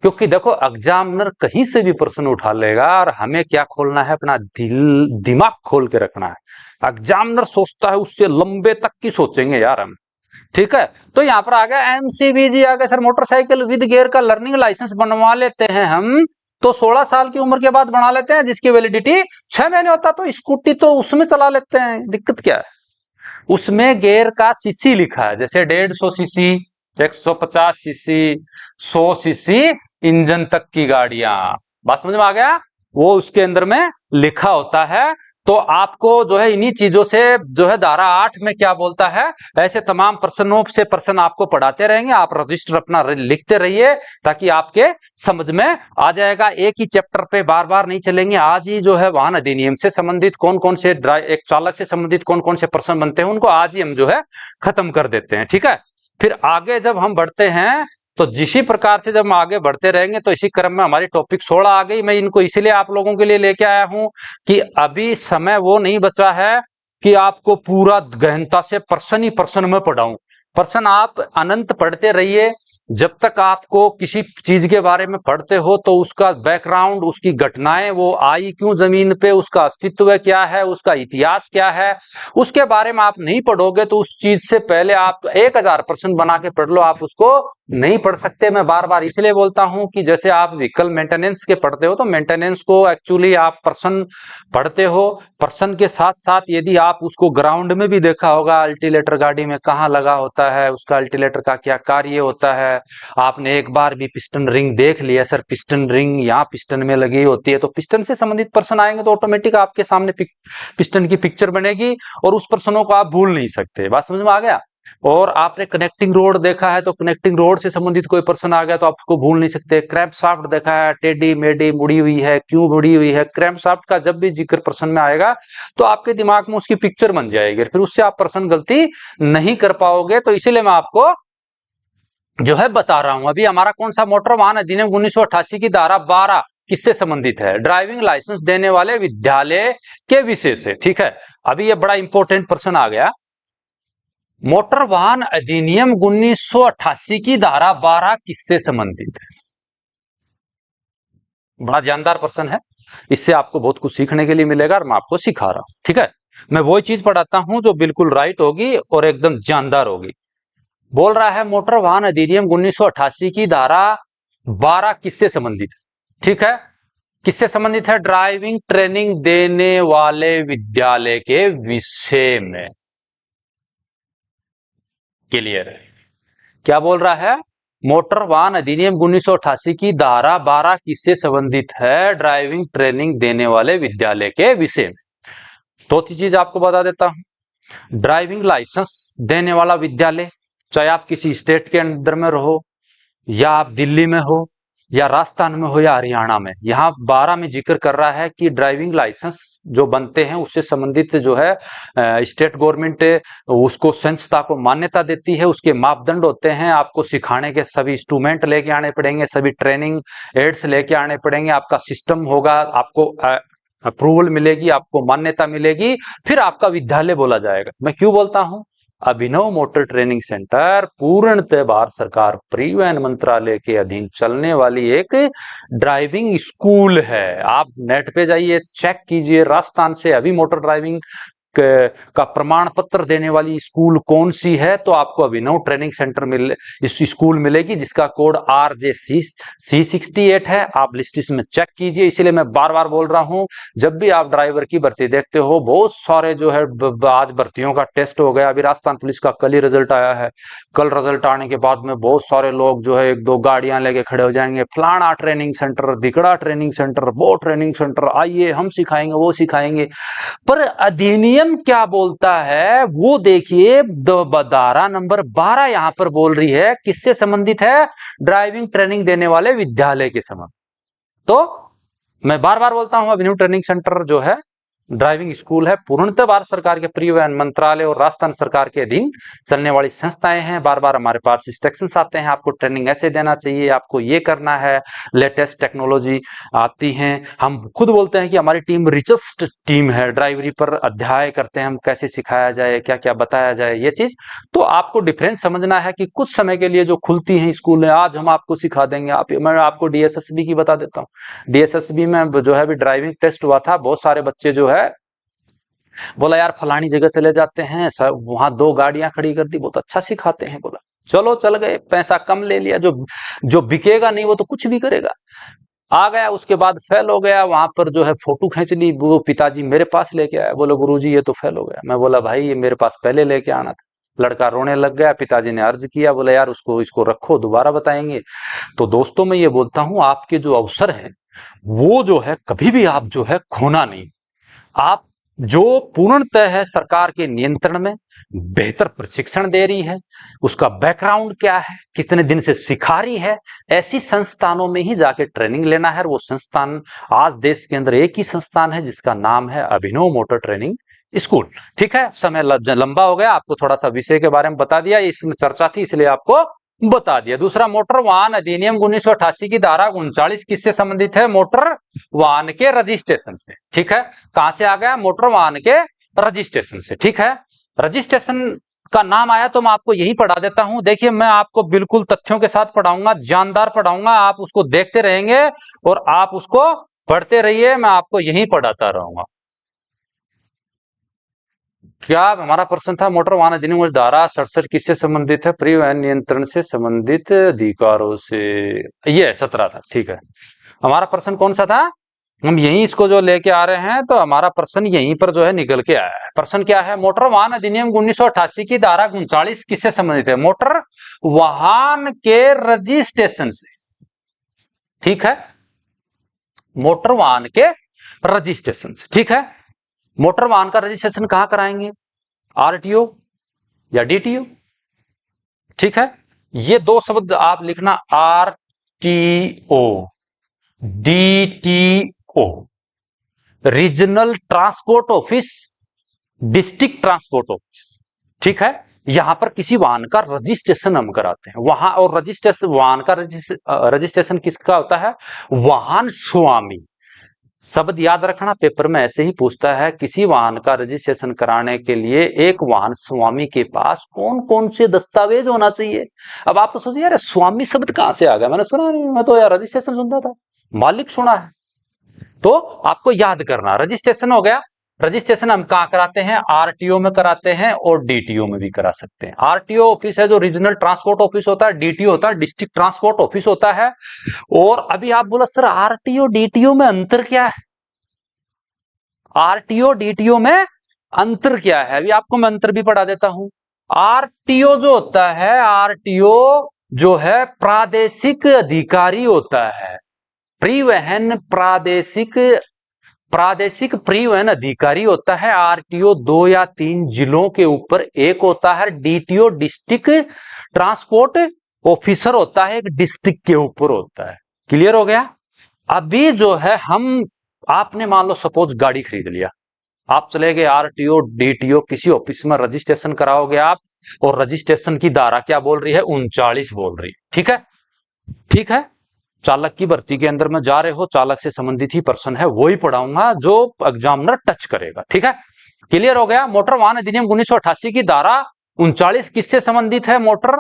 क्योंकि देखो एग्जामिनर कहीं से भी प्रश्न उठा लेगा और हमें क्या खोलना है, अपना दिमाग खोल के रखना है। एग्जामिनर सोचता है उससे लंबे तक की सोचेंगे यार हम, ठीक है। तो यहाँ पर आ गया MCWG आ गया सर, मोटरसाइकिल विद गियर का लर्निंग लाइसेंस बनवा लेते हैं हम तो 16 साल की उम्र के बाद बना लेते हैं, जिसकी वैलिडिटी 6 महीने होता। तो स्कूटी तो उसमें चला लेते हैं, दिक्कत क्या है? उसमें गियर का सीसी लिखा है, जैसे 150 सीसी, 150 सीसी, 100 सीसी इंजन तक की गाड़ियां, बात समझ में आ गया? वो उसके अंदर में लिखा होता है। तो आपको जो है इन्हीं चीजों से जो है धारा 8 में क्या बोलता है, ऐसे तमाम प्रश्नों से प्रश्न आपको पढ़ाते रहेंगे। आप रजिस्टर अपना लिखते रहिए ताकि आपके समझ में आ जाएगा। एक ही चैप्टर पे बार बार नहीं चलेंगे। आज ही जो है वाहन अधिनियम से संबंधित कौन कौन से एक चालक से संबंधित कौन कौन से प्रश्न बनते हैं उनको आज ही हम जो है खत्म कर देते हैं, ठीक है। फिर आगे जब हम बढ़ते हैं तो जिसी प्रकार से जब हम आगे बढ़ते रहेंगे तो इसी क्रम में हमारी टॉपिक 16 आ गई। मैं इनको इसलिए आप लोगों के लिए लेके आया हूं कि अभी समय वो नहीं बचा है कि आपको पूरा गहनता से प्रश्न ही प्रश्न में पढ़ाऊं। प्रश्न आप अनंत पढ़ते रहिए, जब तक आपको किसी चीज के बारे में पढ़ते हो तो उसका बैकग्राउंड, उसकी घटनाएं, वो आई क्यों जमीन पे, उसका अस्तित्व क्या है, उसका इतिहास क्या है, उसके बारे में आप नहीं पढ़ोगे तो उस चीज से पहले आप 1000% बना के पढ़ लो, आप उसको नहीं पढ़ सकते। मैं बार बार इसलिए बोलता हूं कि जैसे आप व्हीकल मेंटेनेंस के पढ़ते हो तो मेंटेनेंस को एक्चुअली आप पर्सन पढ़ते हो, पर्सन के साथ साथ यदि आप उसको ग्राउंड में भी देखा होगा, अल्टीलेटर गाड़ी में कहाँ लगा होता है, उसका अल्टीलेटर का क्या कार्य होता है, आपने एक बार भी पिस्टन रिंग देख लिया, सर पिस्टन रिंग यहाँ पिस्टन में लगी होती है, तो पिस्टन से संबंधित पर्सन आएंगे तो ऑटोमेटिक आपके सामने पिस्टन की पिक्चर बनेगी और उस पर्सनों को आप भूल नहीं सकते। बात समझ में आ गया? और आपने कनेक्टिंग रोड देखा है तो कनेक्टिंग रोड से संबंधित कोई पर्सन आ गया तो आप उसको भूल नहीं सकते। क्रैंप शाफ्ट देखा है, टेढ़ी मेढ़ी मुड़ी हुई है, क्यों मुड़ी हुई है, क्रैंप शाफ्ट का जब भी जिक्र पर्सन में आएगा तो आपके दिमाग में उसकी पिक्चर बन जाएगी, फिर उससे आप पर्सन गलती नहीं कर पाओगे। तो इसीलिए मैं आपको जो है बता रहा हूं। अभी हमारा कौन सा मोटर वाहन अधिनियम 1988 की धारा 12 किससे संबंधित है? ड्राइविंग लाइसेंस देने वाले विद्यालय के विषय से। ठीक है, अभी ये बड़ा इंपॉर्टेंट प्रश्न आ गया। मोटर वाहन अधिनियम 1988 की धारा 12 किससे संबंधित है? बड़ा जानदार प्रश्न है, इससे आपको बहुत कुछ सीखने के लिए मिलेगा और मैं आपको सिखा रहा हूं। ठीक है, मैं वही चीज पढ़ाता हूं जो बिल्कुल राइट होगी और एकदम जानदार होगी। बोल रहा है मोटर वाहन अधिनियम 1988 की धारा 12 किससे संबंधित है? ठीक है, किससे संबंधित है? ड्राइविंग ट्रेनिंग देने वाले विद्यालय के विषय में। क्लियर है? क्या बोल रहा है? मोटर वाहन अधिनियम 1988 की धारा 12 किससे संबंधित है? ड्राइविंग ट्रेनिंग देने वाले विद्यालय के विषय में। तो चीज आपको बता देता हूं। ड्राइविंग लाइसेंस देने वाला विद्यालय, चाहे आप किसी स्टेट के अंदर में रहो या आप दिल्ली में हो या राजस्थान में हो या हरियाणा में, यहाँ 12 में जिक्र कर रहा है कि ड्राइविंग लाइसेंस जो बनते हैं उससे संबंधित जो है स्टेट गवर्नमेंट उसको संस्था को मान्यता देती है, उसके मापदंड होते हैं, आपको सिखाने के सभी इंस्ट्रूमेंट लेके आने पड़ेंगे, सभी ट्रेनिंग एड्स लेके आने पड़ेंगे, आपका सिस्टम होगा, आपको अप्रूवल मिलेगी, आपको मान्यता मिलेगी, फिर आपका विद्यालय बोला जाएगा। मैं क्यों बोलता हूं? अभिनव मोटर ट्रेनिंग सेंटर पूर्णतः भारत सरकार परिवहन मंत्रालय के अधीन चलने वाली एक ड्राइविंग स्कूल है। आप नेट पे जाइए, चेक कीजिए, राजस्थान से अभी मोटर ड्राइविंग का प्रमाण पत्र देने वाली स्कूल कौन सी है, तो आपको अभिनव ट्रेनिंग सेंटर इस स्कूल मिलेगी जिसका कोड RJC68 है। आप लिस्ट में चेक कीजिए। इसीलिए मैं बार बार बोल रहा हूं, जब भी आप ड्राइवर की भर्ती देखते हो, बहुत सारे जो है आज भर्तियों का टेस्ट हो गया, अभी राजस्थान पुलिस का कल ही रिजल्ट आया है, कल रिजल्ट आने के बाद में बहुत सारे लोग जो है 1-2 गाड़ियां लेके खड़े हो जाएंगे, फलाना ट्रेनिंग सेंटर, धिकड़ा ट्रेनिंग सेंटर, वो ट्रेनिंग सेंटर, आइए हम सिखाएंगे, वो सिखाएंगे। पर अधिनियम क्या बोलता है वो देखिए, धारा नंबर 12 यहां पर बोल रही है किससे संबंधित है? ड्राइविंग ट्रेनिंग देने वाले विद्यालय के संबंध। तो मैं बार बार बोलता हूं, अभिनव ट्रेनिंग सेंटर जो है ड्राइविंग स्कूल है, पूर्णतः भारत सरकार के परिवहन मंत्रालय और राजस्थान सरकार के अधीन चलने वाली संस्थाएं हैं। बार बार हमारे पास इंस्ट्रक्शंस आते हैं, आपको ट्रेनिंग ऐसे देना चाहिए, आपको ये करना है, लेटेस्ट टेक्नोलॉजी आती है। हम खुद बोलते हैं कि हमारी टीम रिचेस्ट टीम है, ड्राइवरी पर अध्याय करते हैं हम, कैसे सिखाया जाए, क्या क्या बताया जाए, ये चीज। तो आपको डिफरेंस समझना है कि कुछ समय के लिए जो खुलती है स्कूल, आज हम आपको सिखा देंगे। मैं आपको DSSB की बता देता हूँ। DSSB में जो है ड्राइविंग टेस्ट हुआ था, बहुत सारे बच्चे जो है बोला यार फलानी जगह चले जाते हैं, सब वहां 2 गाड़ियां खड़ी कर दी, बहुत अच्छा सिखाते हैं। बोला चलो चल गए, पैसा कम ले लिया, जो बिकेगा नहीं वो तो कुछ भी करेगा। आ गया, उसके बाद फेल हो गया, वहां पर जो है फोटो खींच ली, वो पिताजी मेरे पास लेके आया, बोले गुरुजी ये तो फेल हो गया। मैं बोला भाई ये मेरे पास पहले लेके आना था। लड़का रोने लग गया, पिताजी ने अर्ज किया, बोले यार इसको रखो, दोबारा बताएंगे। तो दोस्तों मैं ये बोलता हूं, आपके जो अवसर है वो जो है कभी भी आप जो है खोना नहीं। आप जो पूर्णतः है सरकार के नियंत्रण में, बेहतर प्रशिक्षण दे रही है, उसका बैकग्राउंड क्या है, कितने दिन से सिखा रही है, ऐसी संस्थानों में ही जाके ट्रेनिंग लेना है। वो संस्थान आज देश के अंदर एक ही संस्थान है जिसका नाम है अभिनव मोटर ट्रेनिंग स्कूल। ठीक है, समय लंबा हो गया, आपको थोड़ा सा विषय के बारे में बता दिया, इसमें चर्चा थी इसलिए आपको बता दिया। दूसरा, मोटर वाहन अधिनियम 1988 की धारा 39 किससे संबंधित है? मोटर वाहन के रजिस्ट्रेशन से। ठीक है, कहां से आ गया? मोटर वाहन के रजिस्ट्रेशन से। ठीक है, रजिस्ट्रेशन का नाम आया तो मैं आपको यही पढ़ा देता हूं। देखिए, मैं आपको बिल्कुल तथ्यों के साथ पढ़ाऊंगा, जानदार पढ़ाऊंगा, आप उसको देखते रहेंगे और आप उसको पढ़ते रहिए, मैं आपको यही पढ़ाता रहूंगा। क्या हमारा प्रश्न था, मोटर वाहन अधिनियम धारा 67 किससे संबंधित है? परिवहन नियंत्रण से संबंधित अधिकारों से। ये 17 था, ठीक है। हमारा प्रश्न कौन सा था? हम यही इसको जो लेके आ रहे हैं, तो हमारा प्रश्न यहीं पर जो है निकल के आया है। प्रश्न क्या है? मोटर वाहन अधिनियम 1988 की धारा 39 किससे संबंधित है? मोटर वाहन के रजिस्ट्रेशन से। ठीक है, मोटर वाहन के रजिस्ट्रेशन से। ठीक है, मोटर वाहन का रजिस्ट्रेशन कहां कराएंगे? आरटीओ या डीटीओ। ठीक है, ये दो शब्द आप लिखना, RTO, DTO, regional transport office, district transport office. ठीक है, यहां पर किसी वाहन का रजिस्ट्रेशन हम कराते हैं वहां, और रजिस्ट्रेशन, वाहन का रजिस्ट्रेशन किसका होता है? वाहन स्वामी। शब्द याद रखना, पेपर में ऐसे ही पूछता है, किसी वाहन का रजिस्ट्रेशन कराने के लिए एक वाहन स्वामी के पास कौन कौन से दस्तावेज होना चाहिए। अब आप तो सोचिए, यार स्वामी शब्द कहां से आ गया, मैंने सुना नहीं, मैं तो यार रजिस्ट्रेशन सुनता था, मालिक सुना है। तो आपको याद करना, रजिस्ट्रेशन हो गया। रजिस्ट्रेशन हम कहां कराते हैं? आरटीओ में कराते हैं और डीटीओ में भी करा सकते हैं। आरटीओ ऑफिस है जो रीजनल ट्रांसपोर्ट ऑफिस होता है, डीटीओ होता है डिस्ट्रिक्ट ट्रांसपोर्ट ऑफिस होता है। और अभी आप बोला सर आरटीओ डीटीओ में अंतर क्या है? आरटीओ डीटीओ में अंतर क्या है? अभी आपको मैं अंतर भी पढ़ा देता हूं। आरटीओ जो होता है, आरटीओ जो है प्रादेशिक अधिकारी होता है, परिवहन प्रादेशिक परिवहन अधिकारी होता है। आरटीओ 2 या 3 जिलों के ऊपर एक होता है। डीटीओ डिस्ट्रिक्ट ट्रांसपोर्ट ऑफिसर होता है, एक डिस्ट्रिक्ट के ऊपर होता है। क्लियर हो गया? अभी जो है हम, आपने मान लो सपोज गाड़ी खरीद लिया, आप चले गए आरटीओ डीटीओ किसी ऑफिस में, रजिस्ट्रेशन कराओगे आप, और रजिस्ट्रेशन की धारा क्या बोल रही है? 39 बोल रही है। ठीक है, ठीक है। चालक की भर्ती के अंदर में जा रहे हो, चालक से संबंधित ही पर्सन है, वो ही पढ़ाऊंगा जो एग्जामिनर टच करेगा। ठीक है, क्लियर हो गया? मोटर वाहन अधिनियम 1988 की धारा 39 किससे संबंधित है? मोटर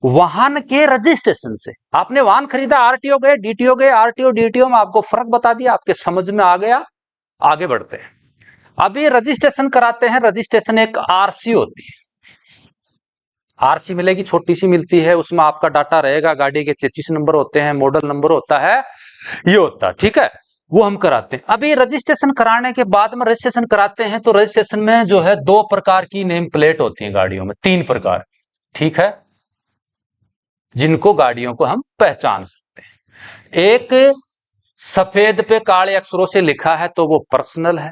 वाहन के रजिस्ट्रेशन से। आपने वाहन खरीदा, आरटीओ गए, डीटीओ गए, आरटीओ डीटीओ में आपको फर्क बता दिया, आपके समझ में आ गया। आगे बढ़ते हैं, अभी रजिस्ट्रेशन कराते हैं। रजिस्ट्रेशन एक आरसी होती है, आरसी मिलेगी, छोटी सी मिलती है, उसमें आपका डाटा रहेगा, गाड़ी के चेसिस नंबर होते हैं, मॉडल नंबर होता है, ये होता है। ठीक है, वो हम कराते हैं। अभी रजिस्ट्रेशन कराने के बाद में, रजिस्ट्रेशन कराते हैं तो रजिस्ट्रेशन में जो है 2 प्रकार की नेम प्लेट होती है गाड़ियों में, 3 प्रकार। ठीक है, जिनको गाड़ियों को हम पहचान सकते हैं। एक सफेद पे काले अक्षरों से लिखा है तो वो पर्सनल है,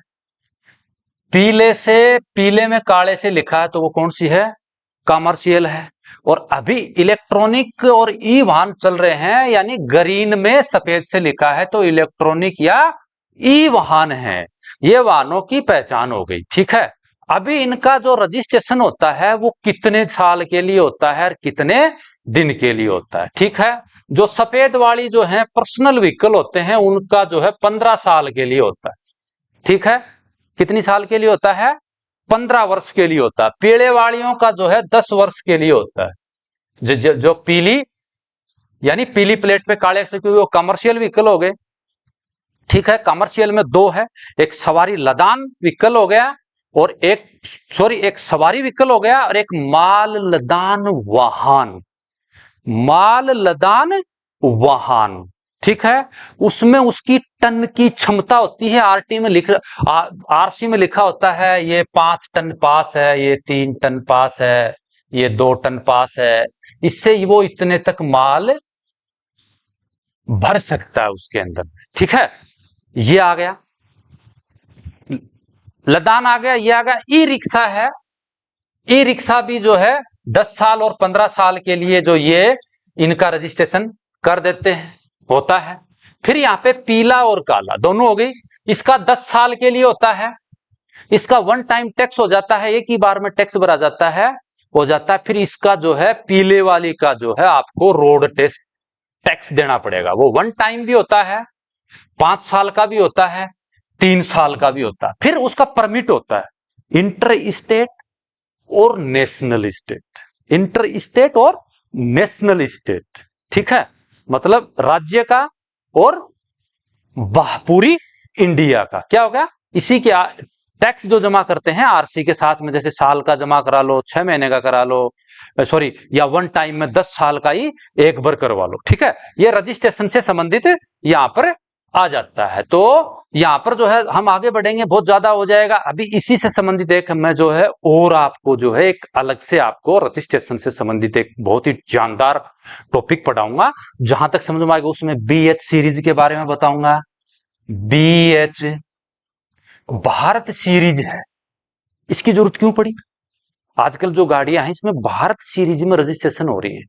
पीले में काले से लिखा है तो वो कौन सी है? कमर्शियल है। और अभी इलेक्ट्रॉनिक और ई वाहन चल रहे हैं, यानी ग्रीन में सफेद से लिखा है तो इलेक्ट्रॉनिक या ई वाहन है। ये वाहनों की पहचान हो गई। ठीक है, अभी इनका जो रजिस्ट्रेशन होता है वो कितने साल के लिए होता है और कितने दिन के लिए होता है? ठीक है, जो सफेद वाली जो है पर्सनल व्हीकल होते हैं, उनका जो है 15 साल के लिए होता है। ठीक है, कितनी साल के लिए होता है? 15 वर्ष के लिए होता है। पीले वालियों का जो है 10 वर्ष के लिए होता है। जो पीली, यानी पीली प्लेट पे काले से, क्योंकि वो कमर्शियल व्हीकल हो गए। ठीक है, कमर्शियल में 2 है, एक सवारी लदान व्हीकल हो गया, और एक सवारी व्हीकल हो गया, और एक माल लदान वाहन। माल लदान वाहन, ठीक है, उसमें उसकी टन की क्षमता होती है। आरसी में लिखा होता है ये 5 टन पास है, ये 3 टन पास है, ये 2 टन पास है। इससे वो इतने तक माल भर सकता है उसके अंदर। ठीक है, ये आ गया, लदान आ गया, ये आ गया। ई रिक्शा है, ई रिक्शा भी जो है 10 साल और 15 साल के लिए जो ये इनका रजिस्ट्रेशन कर देते हैं, होता है। फिर यहाँ पे पीला और काला दोनों हो गई। इसका 10 साल के लिए होता है, इसका 1 टाइम टैक्स हो जाता है, एक ही बार में टैक्स भरा जाता है, हो जाता है। फिर इसका जो है पीले वाली का जो है आपको रोड टैक्स देना पड़ेगा। वो 1 टाइम भी होता है, 5 साल का भी होता है, 3 साल का भी होता है। फिर उसका परमिट होता है, इंटर स्टेट और नेशनल स्टेट, इंटर स्टेट और नेशनल स्टेट, ठीक है, मतलब राज्य का और पूरी इंडिया का। क्या हो गया, इसी के टैक्स जो जमा करते हैं आरसी के साथ में, जैसे साल का जमा करा लो, 6 महीने का करा लो, सॉरी, या वन टाइम में 10 साल का ही एक बार करवा लो, ठीक है, ये रजिस्ट्रेशन से संबंधित यहां पर आ जाता है। तो यहां पर जो है हम आगे बढ़ेंगे, बहुत ज्यादा हो जाएगा, अभी इसी से संबंधित एक मैं जो है और आपको जो है एक अलग से आपको रजिस्ट्रेशन से संबंधित एक बहुत ही जानदार टॉपिक पढ़ाऊंगा। जहां तक समझ में आएगा उसमें बीएच सीरीज के बारे में बताऊंगा। बीएच भारत सीरीज है, इसकी जरूरत क्यों पड़ी? आजकल जो गाड़ियां हैं इसमें भारत सीरीज में रजिस्ट्रेशन हो रही है।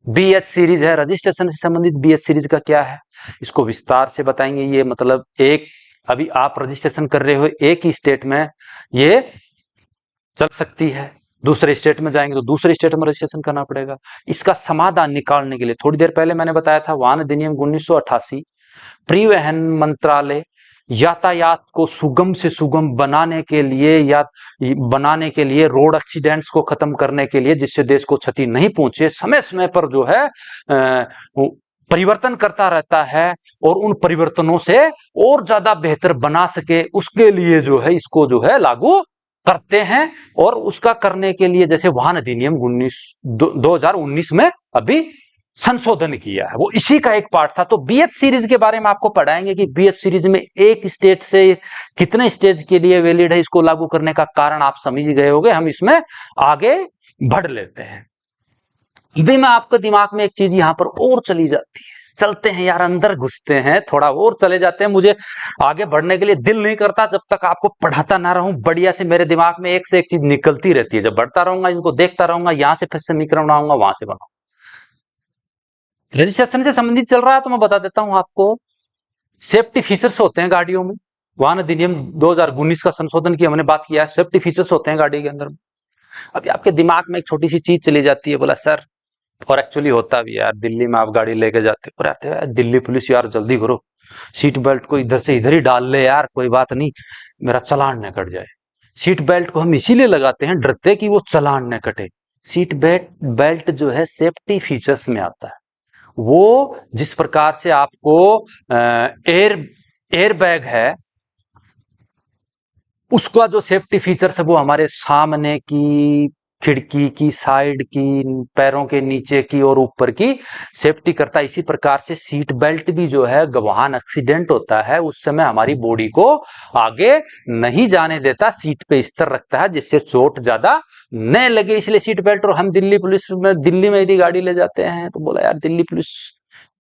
बीएच सीरीज है, रजिस्ट्रेशन से संबंधित बीएच सीरीज का क्या है, इसको विस्तार से बताएंगे। ये मतलब एक, अभी आप रजिस्ट्रेशन कर रहे हो एक ही स्टेट में, ये चल सकती है, दूसरे स्टेट में जाएंगे तो दूसरे स्टेट में रजिस्ट्रेशन करना पड़ेगा। इसका समाधान निकालने के लिए थोड़ी देर पहले मैंने बताया था, वाहन अधिनियम 1988 परिवहन मंत्रालय यातायात को सुगम से सुगम बनाने के लिए, या बनाने के लिए, रोड एक्सीडेंट्स को खत्म करने के लिए, जिससे देश को क्षति नहीं पहुंचे, समय समय पर जो है परिवर्तन करता रहता है और उन परिवर्तनों से और ज्यादा बेहतर बना सके, उसके लिए जो है इसको जो है लागू करते हैं। और उसका करने के लिए जैसे वाहन अधिनियम 2019 में अभी संशोधन किया है, वो इसी का एक पार्ट था। तो बीएच सीरीज के बारे में आपको पढ़ाएंगे कि बीएच सीरीज में एक स्टेट से कितने स्टेट के लिए वैलिड है, इसको लागू करने का कारण आप समझ गए होंगे। हम इसमें आगे बढ़ लेते हैं। अभी मैं आपके दिमाग में एक चीज यहां पर और चली जाती है, चलते हैं यार, अंदर घुसते हैं, थोड़ा और चले जाते हैं। मुझे आगे बढ़ने के लिए दिल नहीं करता जब तक आपको पढ़ाता ना रहूं। बढ़िया से मेरे दिमाग में एक से एक चीज निकलती रहती है, जब बढ़ता रहूंगा, इनको देखता रहूंगा, यहां से फिर से निकल बनाऊंगा, वहां से बनाऊंगा। रजिस्ट्रेशन से संबंधित चल रहा है तो मैं बता देता हूं आपको। सेफ्टी फीचर्स होते हैं गाड़ियों में, वाहन अधिनियम 2019 का संशोधन की हमने बात किया है, सेफ्टी फीचर्स होते हैं गाड़ी के अंदर। अभी आपके दिमाग में एक छोटी सी चीज चली जाती है, बोला सर, और एक्चुअली होता भी यार, दिल्ली में आप गाड़ी लेके जाते हो, रहते हैं दिल्ली पुलिस, यार जल्दी करो, सीट बेल्ट को इधर से इधर ही डाल ले यार, कोई बात नहीं, मेरा चालान न कट जाए। सीट बेल्ट को हम इसीलिए लगाते हैं, डरते कि वो चालान न कटे। सीट बेल्ट जो है सेफ्टी फीचर्स में आता है। वो जिस प्रकार से आपको एयर बैग है, उसका जो सेफ्टी फीचर्स है वो हमारे सामने की, खिड़की की, साइड की, पैरों के नीचे की और ऊपर की सेफ्टी करता है। इसी प्रकार से सीट बेल्ट भी जो है, वाहन एक्सीडेंट होता है उस समय हमारी बॉडी को आगे नहीं जाने देता, सीट पे स्थिर रखता है, जिससे चोट ज्यादा न लगे, इसलिए सीट बेल्ट। और हम दिल्ली पुलिस में, दिल्ली में यदि गाड़ी ले जाते हैं तो बोला यार दिल्ली पुलिस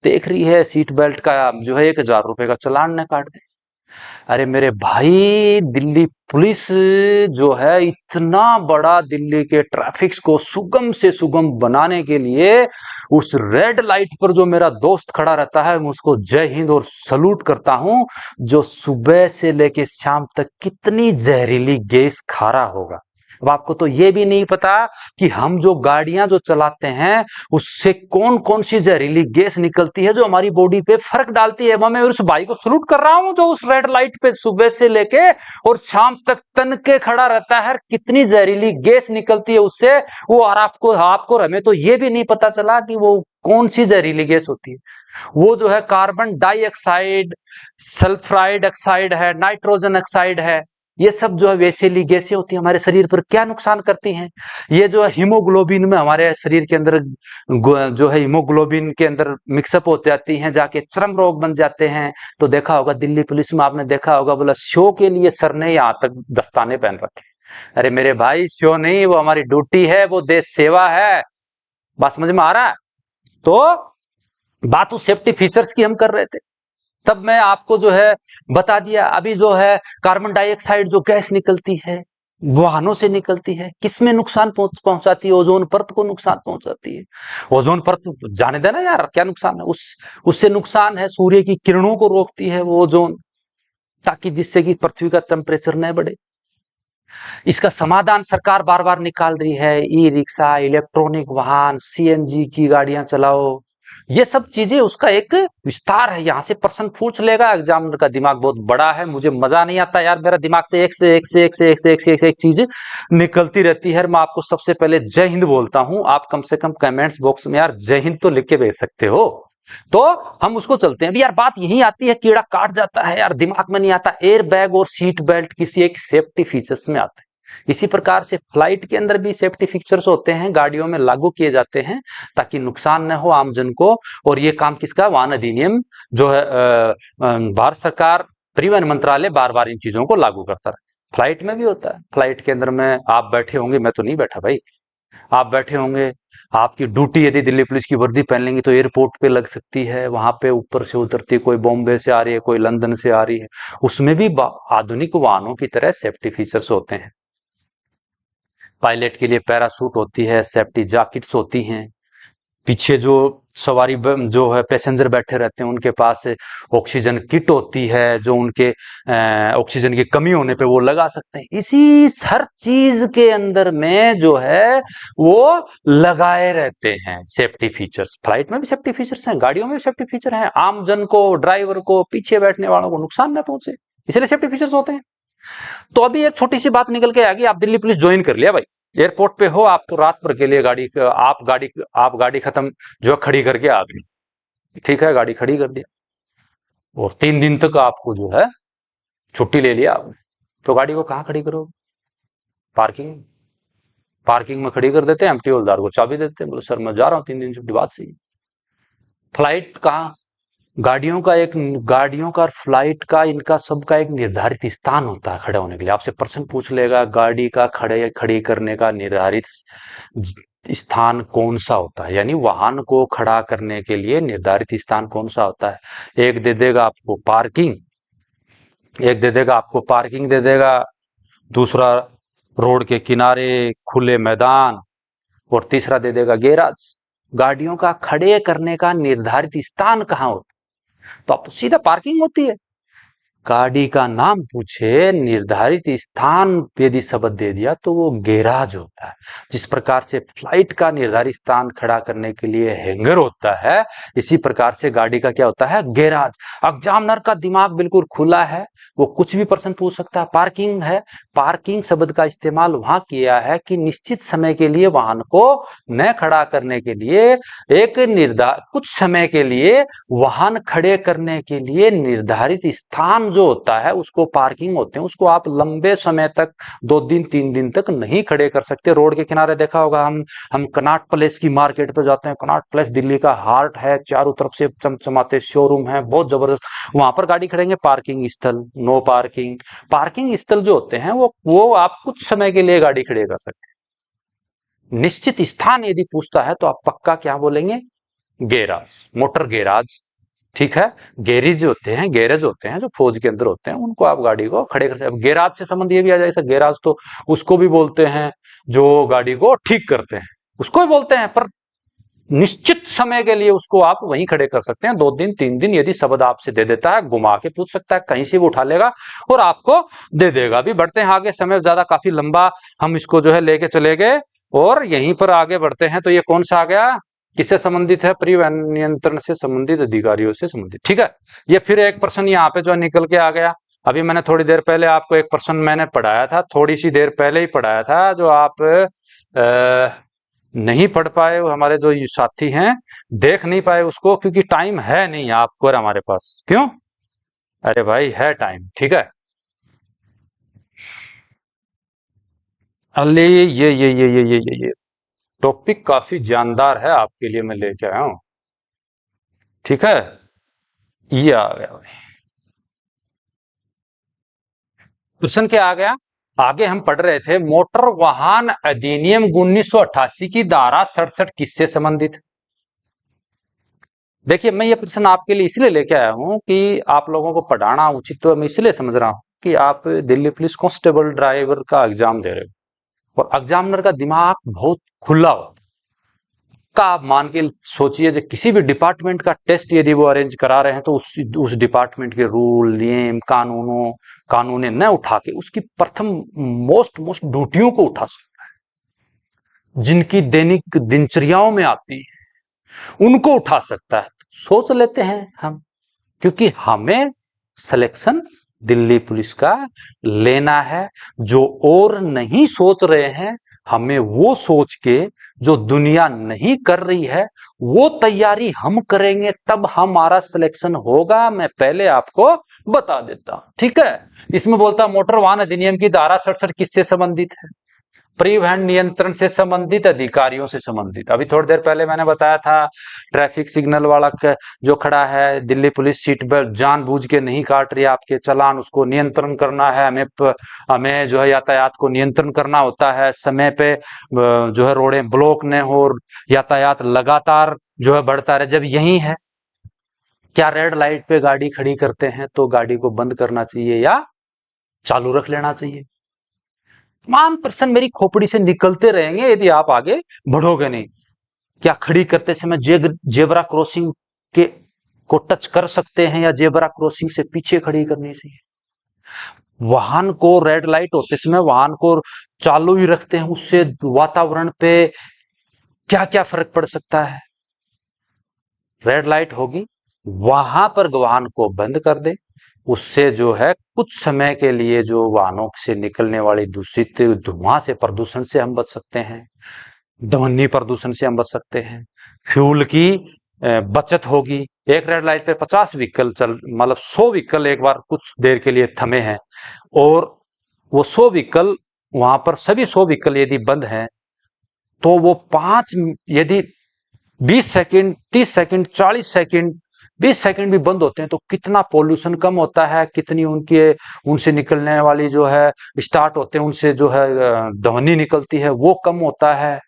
देख रही है, सीट बेल्ट का जो है 1000 रुपए का चालान न काट दे। अरे मेरे भाई, दिल्ली पुलिस जो है इतना बड़ा दिल्ली के ट्रैफिक को सुगम से सुगम बनाने के लिए, उस रेड लाइट पर जो मेरा दोस्त खड़ा रहता है, मैं उसको जय हिंद और सलूट करता हूं, जो सुबह से लेके शाम तक कितनी जहरीली गैस खा रहा होगा। अब आपको तो ये भी नहीं पता कि हम जो गाड़ियां जो चलाते हैं उससे कौन कौन सी जहरीली गैस निकलती है जो हमारी बॉडी पे फर्क डालती है। मैं उस भाई को सलूट कर रहा हूं जो उस रेड लाइट पे सुबह से लेके और शाम तक तन के खड़ा रहता है, कितनी जहरीली गैस निकलती है उससे वो। और आपको हमें तो ये भी नहीं पता चला कि वो कौन सी जहरीली गैस होती है। वो जो है कार्बन डाइऑक्साइड, सल्फ्राइड ऑक्साइड है, नाइट्रोजन ऑक्साइड है, ये सब जो है वैसेली गैसें होती है, हमारे शरीर पर क्या नुकसान करती हैं। ये जो है हीमोग्लोबिन में, हमारे शरीर के अंदर जो है हीमोग्लोबिन के अंदर मिक्सअप हो जाती हैं, जाके चर्म रोग बन जाते हैं। तो देखा होगा दिल्ली पुलिस में, आपने देखा होगा, बोला शो के लिए सर ने यहाँ तक दस्ताने पहन रखे। अरे मेरे भाई, शो नहीं, वो हमारी ड्यूटी है, वो देश सेवा है। बात समझ में आ रहा है? तो बात उस सेफ्टी फीचर्स की हम कर रहे थे, तब मैं आपको जो है बता दिया। अभी जो है कार्बन डाइऑक्साइड जो गैस निकलती है, वाहनों से निकलती है, किसमें नुकसान पहुंचाती है? ओजोन परत को नुकसान पहुंचाती है। ओजोन परत जाने देना यार, क्या नुकसान है उससे नुकसान है, सूर्य की किरणों को रोकती है वो ओजोन, ताकि जिससे कि पृथ्वी का टेम्परेचर न बढ़े। इसका समाधान सरकार बार बार निकाल रही है, ई रिक्शा, इलेक्ट्रॉनिक वाहन, सीएनजी की गाड़ियां चलाओ, ये सब चीजें उसका एक विस्तार है। यहाँ से प्रश्न पूछ लेगा, एग्जामिनर का दिमाग बहुत बड़ा है, मुझे मजा नहीं आता यार, मेरा दिमाग से एक से एक से एक से एक से एक से एक चीज निकलती रहती है। मैं आपको सबसे पहले जय हिंद बोलता हूं, आप कम से कम कमेंट्स बॉक्स में यार जय हिंद तो लिख के भेज सकते हो। तो हम उसको चलते हैं। अभी यार बात यही आती है, कीड़ा काट जाता है यार, दिमाग में नहीं आता। एयर बैग और सीट बेल्ट किसी एक सेफ्टी फीचर्स में आते हैं। इसी प्रकार से फ्लाइट के अंदर भी सेफ्टी फीचर्स होते हैं, गाड़ियों में लागू किए जाते हैं ताकि नुकसान न हो आमजन को। और ये काम किसका, वाहन अधिनियम जो है भारत सरकार परिवहन मंत्रालय बार बार इन चीजों को लागू करता है। फ्लाइट में भी होता है। फ्लाइट के अंदर में आप बैठे होंगे, मैं तो नहीं बैठा भाई, आप बैठे होंगे, आपकी ड्यूटी यदि दिल्ली पुलिस की वर्दी पहन लेंगे तो एयरपोर्ट पे लग सकती है। वहां पे ऊपर से उतरती, कोई बॉम्बे से आ रही है, कोई लंदन से आ रही है, उसमें भी आधुनिक वाहनों की तरह सेफ्टी फीचर्स होते हैं। पायलट के लिए पैरासूट होती है, सेफ्टी जैकेट्स होती हैं। पीछे जो सवारी जो है पैसेंजर बैठे रहते हैं उनके पास ऑक्सीजन किट होती है, जो उनके ऑक्सीजन की कमी होने पे वो लगा सकते हैं। इसी हर चीज के अंदर में जो है वो लगाए रहते हैं सेफ्टी फीचर्स। फ्लाइट में भी सेफ्टी फीचर्स हैं, गाड़ियों में भी सेफ्टी फीचर हैं, आमजन को, ड्राइवर को, पीछे बैठने वालों को नुकसान न पहुंचे, इसलिए सेफ्टी फीचर्स होते हैं। तो अभी एक छोटी सी बात निकल के आ गई, आप दिल्ली पुलिस ज्वाइन कर लिया भाई, एयरपोर्ट पे हो आप, तो रात भर के लिए आप गाड़ी खत्म जो है खड़ी करके आ गई, ठीक है, गाड़ी खड़ी कर दिया और 3 दिन तक आपको जो है छुट्टी ले लिया आपने। तो गाड़ी को कहाँ खड़ी करोगे? पार्किंग, पार्किंग में खड़ी कर देते हैं, एम्प्टी हवलदार को चाबी देते हैं, बोले सर मैं जा रहा हूँ 3 दिन छुट्टी, बात सही है। फ्लाइट कहाँ, गाड़ियों का और फ्लाइट का, इनका सबका एक निर्धारित स्थान होता है खड़े होने के लिए। आपसे प्रश्न पूछ लेगा, गाड़ी का खड़ी करने का निर्धारित स्थान कौन सा होता है, यानी वाहन को खड़ा करने के लिए निर्धारित स्थान कौन सा होता है। एक दे देगा आपको पार्किंग, एक दे देगा आपको पार्किंग दे देगा, दूसरा रोड के किनारे खुले मैदान, और तीसरा दे देगा गैराज। गाड़ियों का खड़े करने का निर्धारित स्थान कहाँ होता है? तो अब तो सीधा पार्किंग होती है। गाड़ी का नाम पूछे, निर्धारित स्थान यदि शब्द दे दिया तो वो गैराज होता है। जिस प्रकार से फ्लाइट का निर्धारित स्थान खड़ा करने के लिए हैंगर होता है, इसी प्रकार से गाड़ी का क्या होता है, गैराज। एग्जामिनर का दिमाग बिल्कुल खुला है, वो कुछ भी प्रश्न पूछ सकता है। पार्किंग है, पार्किंग शब्द का इस्तेमाल वहां किया है कि निश्चित समय के लिए वाहन को न खड़ा करने के लिए, एक कुछ समय के लिए वाहन खड़े करने के लिए निर्धारित स्थान जो होता है उसको पार्किंग होते हैं। उसको आप लंबे समय तक, 2 दिन 3 दिन तक नहीं खड़े कर सकते। रोड के किनारे देखा होगा, हम कनॉट प्लेस की मार्केट पे जाते हैं, कनॉट प्लेस दिल्ली का हार्ट है, चारों तरफ से चमचमाते शोरूम है, बहुत जबरदस्त, वहां पर गाड़ी खड़ेंगे, पार्किंग स्थल, नो पार्किंग। पार्किंग स्थल जो होते हैं वो आप कुछ समय के लिए गाड़ी खड़े कर सकते हैं। निश्चित स्थान यदि पूछता है तो आप पक्का क्या बोलेंगे, गैराज, मोटर गैराज, ठीक है। गैरेज होते हैं जो फौज के अंदर होते हैं, उनको आप गाड़ी को खड़े कर सकते हैं। गैराज से संबंध ये भी आ जाएगा, गैराज तो उसको भी बोलते हैं जो गाड़ी को ठीक करते हैं, उसको भी बोलते हैं, पर निश्चित समय के लिए उसको आप वहीं खड़े कर सकते हैं। 2 दिन 3 दिन यदि शब्द आपसे दे देता है, घुमा के पूछ सकता है, कहीं से भी उठा लेगा और आपको दे देगा। अभी बढ़ते हैं आगे, समय ज्यादा काफी लंबा हम इसको जो है लेके चले गए, और यहीं पर आगे बढ़ते हैं। तो ये कौन सा आ गया, किससे संबंधित है, परिवहन नियंत्रण से संबंधित, अधिकारियों से संबंधित, ठीक है। ये फिर एक प्रश्न यहाँ पे जो निकल के आ गया। अभी मैंने थोड़ी देर पहले आपको एक प्रश्न मैंने पढ़ाया था, थोड़ी सी देर पहले ही पढ़ाया था, जो आप नहीं पढ़ पाए, वो हमारे जो साथी हैं देख नहीं पाए उसको, क्योंकि टाइम है नहीं आपको और हमारे पास। क्यों? अरे भाई है टाइम, ठीक है। अरे ये टॉपिक काफी जानदार है, आपके लिए मैं लेके आया हूं, ठीक है। ये आ गया भाई, प्रश्न क्या आ गया। आगे हम पढ़ रहे थे, मोटर वाहन अधिनियम 1988 की धारा 67 किससे संबंधित। देखिए, मैं ये प्रश्न आपके लिए इसलिए लेके आया हूं कि आप लोगों को पढ़ाना उचित तो मैं इसलिए समझ रहा हूं कि आप दिल्ली पुलिस कांस्टेबल ड्राइवर का एग्जाम दे रहे हो, और एग्जामिनर का दिमाग बहुत खुला हो का। आप मान के सोचिए, जो किसी भी डिपार्टमेंट का टेस्ट यदि वो अरेंज करा रहे हैं तो उस डिपार्टमेंट के रूल, नियम, कानून न उठा के उसकी प्रथम मोस्ट ड्यूटियों को उठा सकता है, जिनकी दैनिक दिनचर्याओं में आती है, उनको उठा सकता है। सोच लेते हैं हम, क्योंकि हमें सिलेक्शन दिल्ली पुलिस का लेना है। जो और नहीं सोच रहे हैं, हमें वो सोच के, जो दुनिया नहीं कर रही है वो तैयारी हम करेंगे, तब हमारा सिलेक्शन होगा। मैं पहले आपको बता देता हूं, ठीक है। इसमें बोलता मोटर वाहन अधिनियम की धारा 67 किससे संबंधित है? परिवहन नियंत्रण से संबंधित, अधिकारियों से संबंधित। अभी थोड़ी देर पहले मैंने बताया था, ट्रैफिक सिग्नल वाला जो खड़ा है, दिल्ली पुलिस सीट बेल्ट जानबूझ के नहीं काट रही है आपके चालान, उसको नियंत्रण करना है। हमें जो है यातायात को नियंत्रण करना होता है, समय पे जो है रोडें ब्लॉक न हो, यातायात लगातार जो है बढ़ता रहे। जब यही है, क्या रेड लाइट पे गाड़ी खड़ी करते हैं तो गाड़ी को बंद करना चाहिए या चालू रख लेना चाहिए? तमाम प्रश्न मेरी खोपड़ी से निकलते रहेंगे यदि आप आगे बढ़ोगे नहीं। क्या खड़ी करते समय जेब्रा क्रॉसिंग के को टच कर सकते हैं या जेब्रा क्रॉसिंग से पीछे खड़ी करनी चाहिए? वाहन को रेड लाइट होते समय वाहन को चालू ही रखते हैं, उससे वातावरण पे क्या क्या फर्क पड़ सकता है? रेड लाइट होगी, वहां पर वाहन को बंद कर दे, उससे जो है कुछ समय के लिए जो वाहनों से निकलने वाली दूषित धुआं से, प्रदूषण से हम बच सकते हैं, ध्वनि प्रदूषण से हम बच सकते हैं, फ्यूल की बचत होगी। एक रेड लाइट पे 50 व्हीकल मतलब 100 व्हीकल एक बार कुछ देर के लिए थमे हैं, और वो 100 व्हीकल वहां पर सभी 100 व्हीकल यदि बंद हैं, तो वो 5 यदि 20 सेकंड, 30 सेकंड, 40 सेकंड, 20 सेकंड भी बंद होते हैं तो कितना पोल्यूशन कम होता है, कितनी उनसे निकलने वाली जो है स्टार्ट होते हैं उनसे जो है ध्वनि निकलती है वो कम होता है।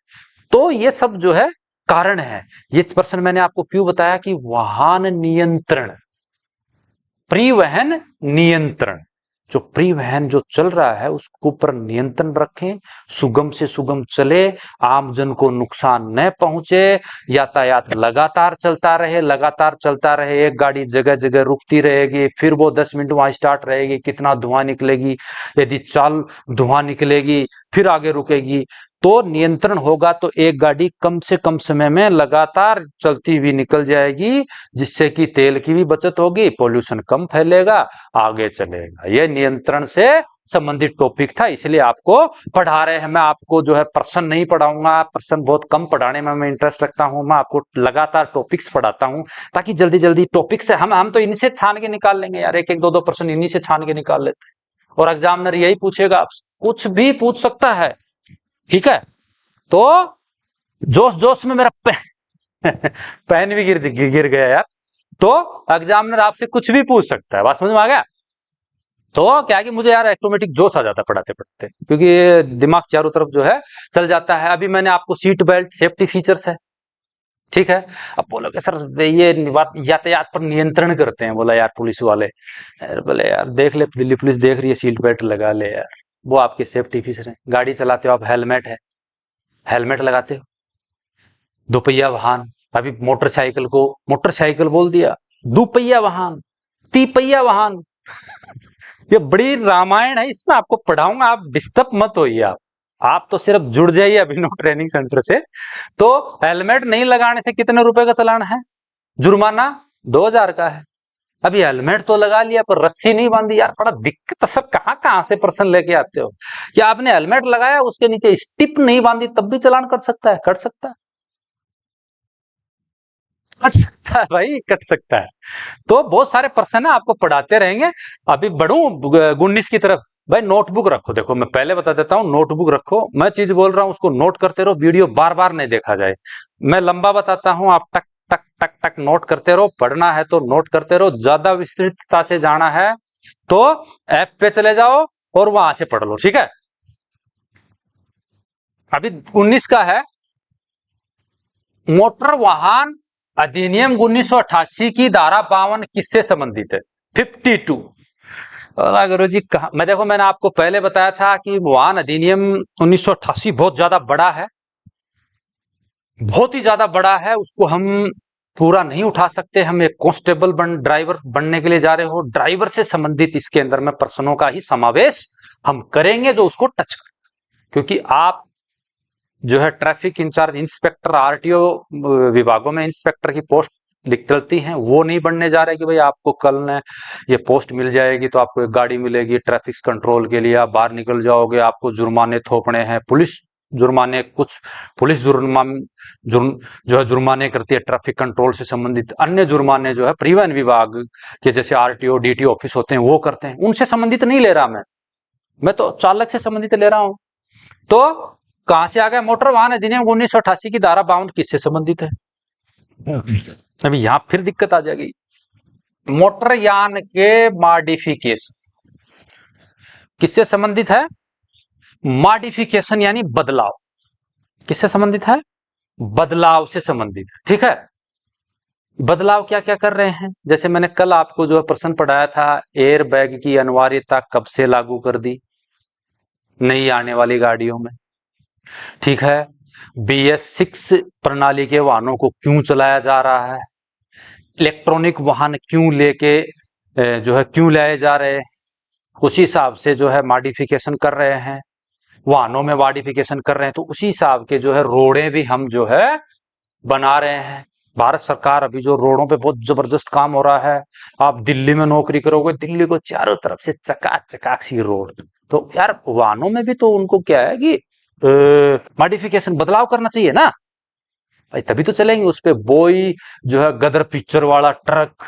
तो ये सब जो है कारण है। ये प्रश्न मैंने आपको क्यों बताया कि वाहन नियंत्रण, परिवहन नियंत्रण, जो परिवहन जो चल रहा है उसके ऊपर नियंत्रण रखें, सुगम से सुगम चले, आमजन को नुकसान न पहुंचे, यातायात लगातार चलता रहे, लगातार चलता रहे। एक गाड़ी जगह जगह रुकती रहेगी, फिर वो 10 मिनट वहां स्टार्ट रहेगी, कितना धुआं निकलेगी, यदि चाल धुआं निकलेगी फिर आगे रुकेगी। तो नियंत्रण होगा तो एक गाड़ी कम से कम समय में लगातार चलती हुई निकल जाएगी, जिससे कि तेल की भी बचत होगी, पोल्यूशन कम फैलेगा, आगे चलेगा। यह नियंत्रण से संबंधित टॉपिक था, इसलिए आपको पढ़ा रहे हैं। मैं आपको जो है प्रश्न नहीं पढ़ाऊंगा, प्रश्न बहुत कम पढ़ाने में मैं इंटरेस्ट रखता हूं। मैं आपको लगातार टॉपिक्स पढ़ाता हूं ताकि जल्दी जल्दी टॉपिक से हम तो इनसे छान के निकाल लेंगे यार, एक एक दो दो प्रश्न इन्हीं से छान के निकाल लेते हैं। और एग्जामिनर यही पूछेगा आपसे, कुछ भी पूछ सकता है, ठीक है। तो जोश जोश में मेरा पेन भी गिर गया यार। तो एग्जामिनर आपसे कुछ भी पूछ सकता है, बात समझ में आ गया? तो क्या कि मुझे यार ऑटोमेटिक जोश आ जाता है पढ़ाते पढ़ते, क्योंकि दिमाग चारों तरफ जो है चल जाता है। अभी मैंने आपको सीट बेल्ट सेफ्टी फीचर्स है, ठीक है। अब बोलोगे सर ये यातायात पर नियंत्रण करते हैं, बोला यार पुलिस वाले, बोले यार देख ले दिल्ली पुलिस देख रही है, सीट बेल्ट लगा ले यार, वो आपके सेफ्टी फीचर है। गाड़ी चलाते हो आप, हेलमेट है, हेलमेट लगाते हो। दोपहिया वाहन, अभी मोटरसाइकिल को मोटरसाइकिल बोल दिया, दोपहिया वाहन, तिपहिया वाहन, ये बड़ी रामायण है, इसमें आपको पढ़ाऊंगा, आप डिस्टर्ब मत होइए। आप तो सिर्फ जुड़ जाइए अभिनव ट्रेनिंग सेंटर से। तो हेलमेट नहीं लगाने से कितने रुपए का चालान है? जुर्माना 2000 का है। अभी हेलमेट तो लगा लिया पर रस्सी नहीं बांधी यार, बड़ा दिक्कत। सर कहाँ कहाँ से प्रश्न लेके आते हो? क्या आपने हेलमेट लगाया उसके नीचे स्टिप नहीं बांधी तब भी चालान कट सकता है? कट सकता है, कट सकता है भाई, कट सकता है। तो बहुत सारे प्रश्न है, आपको पढ़ाते रहेंगे। अभी बढ़ू 19 की तरफ। भाई नोटबुक रखो, देखो मैं पहले बता देता हूं, नोटबुक रखो। मैं चीज बोल रहा हूं उसको नोट करते रहो, वीडियो बार बार नहीं देखा जाए। मैं लंबा बताता हूं, आप टक टक टक टक नोट करते रहो। पढ़ना है तो नोट करते रहो, ज्यादा विस्तृतता से जाना है तो ऐप पे चले जाओ और वहां से पढ़ लो, ठीक है। अभी 19 का है, मोटर वाहन अधिनियम 1988 की धारा 52 किससे संबंधित है? 52। गुरु जी कहा, मैं देखो मैंने आपको पहले बताया था कि वाहन अधिनियम 1988 बहुत ज्यादा बड़ा है, बहुत ही ज्यादा बड़ा है, उसको हम पूरा नहीं उठा सकते। हम एक कांस्टेबल ड्राइवर बनने के लिए जा रहे हो, ड्राइवर से संबंधित इसके अंदर में प्रश्नों का ही समावेश हम करेंगे जो उसको टच कर, क्योंकि आप जो है ट्रैफिक इंचार्ज, इंस्पेक्टर, आरटीओ विभागों में इंस्पेक्टर की पोस्ट लिख चलती हैं, वो नहीं बनने जा रहे कि भाई आपको कल ने ये पोस्ट मिल जाएगी तो आपको एक गाड़ी मिलेगी ट्रैफिक कंट्रोल के लिए, आप बाहर निकल जाओगे आपको जुर्माने थोपने हैं, पुलिस जुर्माने, कुछ पुलिस जो है जुर्माने करती है ट्रैफिक कंट्रोल से संबंधित, अन्य जुर्माने जो है परिवहन विभाग के जैसे आरटीओ डीटीओ ऑफिस होते हैं वो करते हैं, उनसे संबंधित नहीं ले रहा मैं तो चालक से संबंधित ले रहा हूं। तो कहां से आ गया मोटर वाहन अधिनियम 1988 की धारा 52 किससे संबंधित है? अभी यहां फिर दिक्कत आ जाएगी। मोटर यान के मॉडिफिकेशन किससे संबंधित है? मॉडिफिकेशन यानी बदलाव, किससे संबंधित है? बदलाव से संबंधित, ठीक है। बदलाव क्या क्या कर रहे हैं? जैसे मैंने कल आपको जो प्रश्न पढ़ाया था, एयर बैग की अनिवार्यता कब से लागू कर दी? नई आने वाली गाड़ियों में, ठीक है। BS6 प्रणाली के वाहनों को क्यों चलाया जा रहा है? इलेक्ट्रॉनिक वाहन क्यों लेके जो है क्यों लाए जा रहे हैं? उसी हिसाब से जो है मॉडिफिकेशन कर रहे हैं, वाहनों में मॉडिफिकेशन कर रहे हैं, तो उसी हिसाब के जो है रोडें भी हम जो है बना रहे हैं। भारत सरकार अभी जो रोडों पे बहुत जबरदस्त काम हो रहा है, आप दिल्ली में नौकरी करोगे, दिल्ली को चारों तरफ से चकाचक सी रोड, तो यार वाहनों में भी तो उनको क्या है कि मॉडिफिकेशन, बदलाव करना चाहिए ना भाई, तभी तो चलेंगे उस पे। बोई जो है गदर पिक्चर वाला ट्रक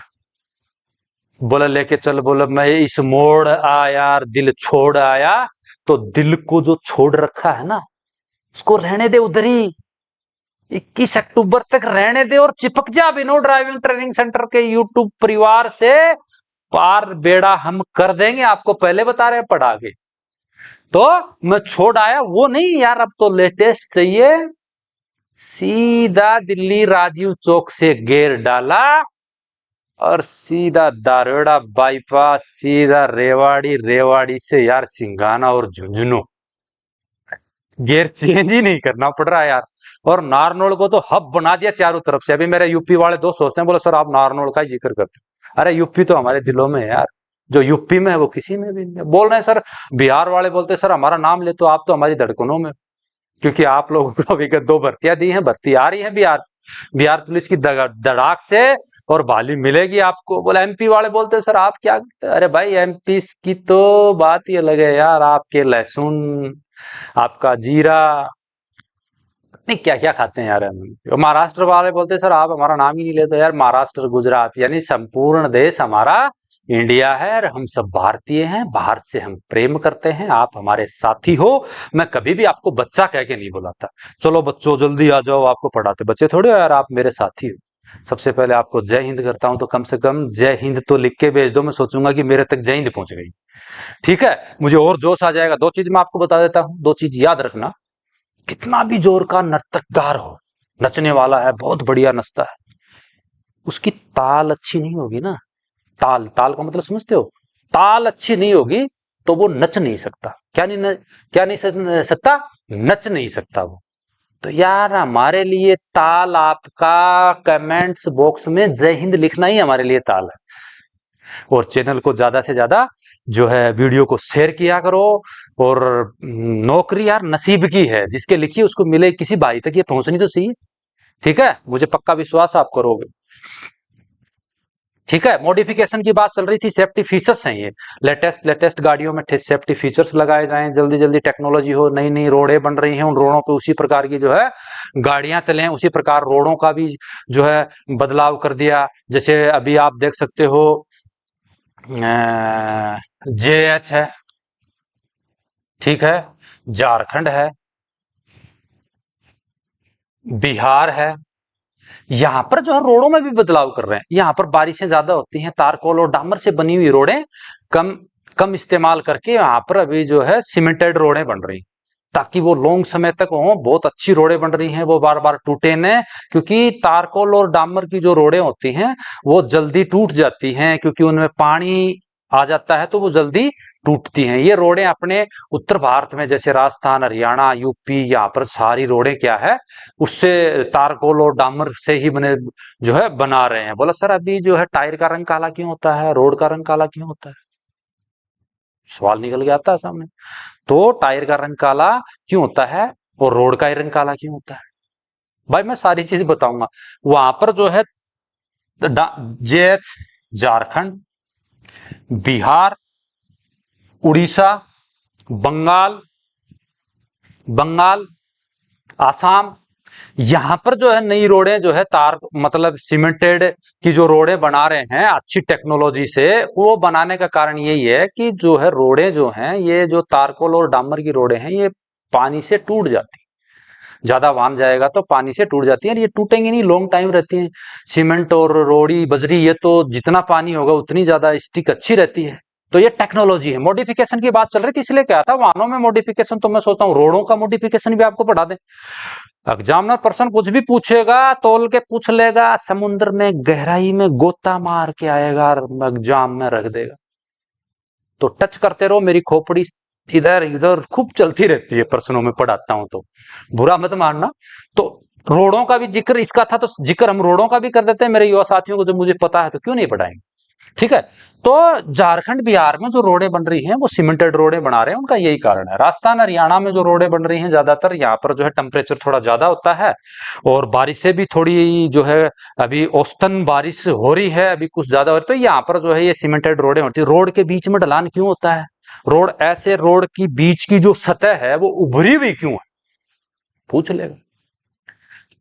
बोला लेके चल, बोला मैं इस मोड़ आ यार दिल छोड़ आया, तो दिल को जो छोड़ रखा है ना उसको रहने दे उधर ही, 21 अक्टूबर तक रहने दे और चिपक जा विनोद ड्राइविंग ट्रेनिंग सेंटर के यूट्यूब परिवार से, पार बेड़ा हम कर देंगे, आपको पहले बता रहे हैं पढ़ा के। तो मैं छोड़ आया वो नहीं यार, अब तो लेटेस्ट चाहिए, सीधा दिल्ली राजीव चौक से गेर डाला और सीधा दारोड़ा बाईपास, सीधा रेवाड़ी, रेवाड़ी से यार सिंघाना और झुंझुनू, गियर चेंज ही नहीं करना पड़ रहा है यार। और नारनौल को तो हब बना दिया चारों तरफ से। अभी मेरे यूपी वाले दोस्त सोचते हैं, बोले सर आप नारनौल का ही जिक्र करते हो, अरे यूपी तो हमारे दिलों में है यार, जो यूपी में है वो किसी में भी नहीं है। बोल रहे हैं सर, बिहार वाले बोलते हैं सर हमारा नाम ले तो आप तो हमारी धड़कनों में, क्योंकि आप लोगों को अभी 2 भर्तियां दी हैं, भर्ती आ रही है बिहार, बिहार पुलिस की धड़ाक से, और बहाली मिलेगी आपको। बोला एमपी वाले बोलते हैं सर आप क्या करते हैं? अरे भाई एमपी की तो बात ही अलग है यार, आपके लहसुन, आपका जीरा, नहीं क्या क्या खाते हैं यार हम। महाराष्ट्र वाले बोलते हैं सर आप हमारा नाम ही नहीं लेते यार, महाराष्ट्र, गुजरात, यानी संपूर्ण देश हमारा इंडिया है और हम सब भारतीय हैं, भारत से हम प्रेम करते हैं, आप हमारे साथी हो। मैं कभी भी आपको बच्चा कह के नहीं बुलाता, चलो बच्चों जल्दी आ जाओ आपको पढ़ाते, बच्चे थोड़े हो यार, आप मेरे साथी हो। सबसे पहले आपको जय हिंद करता हूं, तो कम से कम जय हिंद तो लिख के भेज दो, मैं सोचूंगा कि मेरे तक जय हिंद पहुंच गई, ठीक है, मुझे और जोश आ जाएगा। 2 चीज मैं आपको बता देता हूं, 2 चीज याद रखना, कितना भी जोर का नर्तककार हो, नचने वाला है बहुत बढ़िया नचता है, उसकी ताल अच्छी नहीं होगी ना, ताल, ताल का मतलब समझते हो, ताल अच्छी नहीं होगी तो वो नच नहीं सकता। क्या नहीं सकता? नच नहीं सकता वो। तो यार हमारे लिए ताल आपका कमेंट्स बॉक्स में जय हिंद लिखना ही हमारे लिए ताल है। और चैनल को ज्यादा से ज्यादा जो है वीडियो को शेयर किया करो। और नौकरी यार नसीब की है, जिसके लिखी उसको मिले, किसी भाई तक ये पहुंचनी तो चाहिए, ठीक है, मुझे पक्का विश्वास आप करोगे, ठीक है। मॉडिफिकेशन की बात चल रही थी, सेफ्टी फीचर्स हैं ये, लेटेस्ट लेटेस्ट गाड़ियों में सेफ्टी फीचर्स लगाए जाएं, जल्दी जल्दी टेक्नोलॉजी हो, नई नई रोडें बन रही हैं, उन रोडों पे उसी प्रकार की जो है गाड़ियां चलें, उसी प्रकार रोडों का भी जो है बदलाव कर दिया। जैसे अभी आप देख सकते हो JH है, ठीक है, झारखंड है, बिहार है, यहां पर जो है रोडों में भी बदलाव कर रहे हैं। यहां पर बारिशें ज्यादा होती हैं, तारकोल और डामर से बनी हुई रोडें कम कम इस्तेमाल करके यहाँ पर अभी जो है सीमेंटेड रोडें बन रही, ताकि वो लॉन्ग समय तक हो। बहुत अच्छी रोडें बन रही हैं, वो बार बार टूटे न, क्योंकि तारकोल और डामर की जो रोडें होती हैं वो जल्दी टूट जाती हैं, क्योंकि उनमें पानी आ जाता है तो वो जल्दी टूटती हैं। ये रोडें अपने उत्तर भारत में जैसे राजस्थान, हरियाणा, यूपी, यहाँ पर सारी रोडें क्या है उससे तारकोल और डामर से ही बने जो है बना रहे हैं। बोला सर अभी जो है टायर का रंग काला क्यों होता है, रोड का रंग काला क्यों होता है? सवाल निकल के आता है सामने। तो टायर का रंग काला क्यों होता है? और रोड का आयरन काला क्यों होता है? भाई मैं सारी चीज बताऊंगा। वहां पर जो है जेएच, झारखंड, बिहार, उड़ीसा, बंगाल, बंगाल, आसाम, यहां पर जो है नई रोडें जो है तार मतलब सीमेंटेड की जो रोडें बना रहे हैं अच्छी टेक्नोलॉजी से, वो बनाने का कारण यही है कि जो है रोडें जो हैं ये जो तारकोल और डामर की रोडें हैं ये पानी से टूट जाती, ज्यादा वाहन जाएगा तो पानी से टूट जाती है, और ये टूटेंगी नहीं, लॉन्ग टाइम रहती है। सीमेंट और रोड़ी बजरी ये तो जितना पानी होगा उतनी ज्यादा स्टिक अच्छी रहती है। तो ये टेक्नोलॉजी है। मॉडिफिकेशन की बात चल रही थी इसलिए क्या था, वाहनों में मॉडिफिकेशन, तो मैं सोचता हूँ रोडों का मॉडिफिकेशन भी आपको पढ़ा दें। एग्जामिनर पर्सन कुछ भी पूछेगा तोल के पूछ लेगा, समुद्र में गहराई में गोता मार के आएगा और एग्जाम में रख देगा। तो टच करते रहो, मेरी खोपड़ी इधर इधर खूब चलती रहती है, प्रश्नों में पढ़ाता हूं तो बुरा मत मानना। तो रोडों का भी जिक्र इसका था, तो जिक्र हम रोडों का भी कर देते हैं मेरे युवा साथियों को, जब मुझे पता है तो क्यों नहीं पढ़ाएंगे। ठीक है। तो झारखंड बिहार में जो रोडें बन रही हैं वो सीमेंटेड रोडें बना रहे हैं, उनका यही कारण है। राजस्थान हरियाणा में जो रोडें बन रही हैं ज्यादातर यहाँ पर जो है टेम्परेचर थोड़ा ज्यादा होता है, और बारिशें भी थोड़ी जो है अभी औसतन बारिश हो रही है, अभी कुछ ज्यादा हो रही है, तो यहाँ पर जो है ये सीमेंटेड रोडें होती है। रोड के बीच में ढलान क्यों होता है? रोड ऐसे रोड की बीच की जो सतह है वो उभरी हुई क्यों है? पूछ लेगा।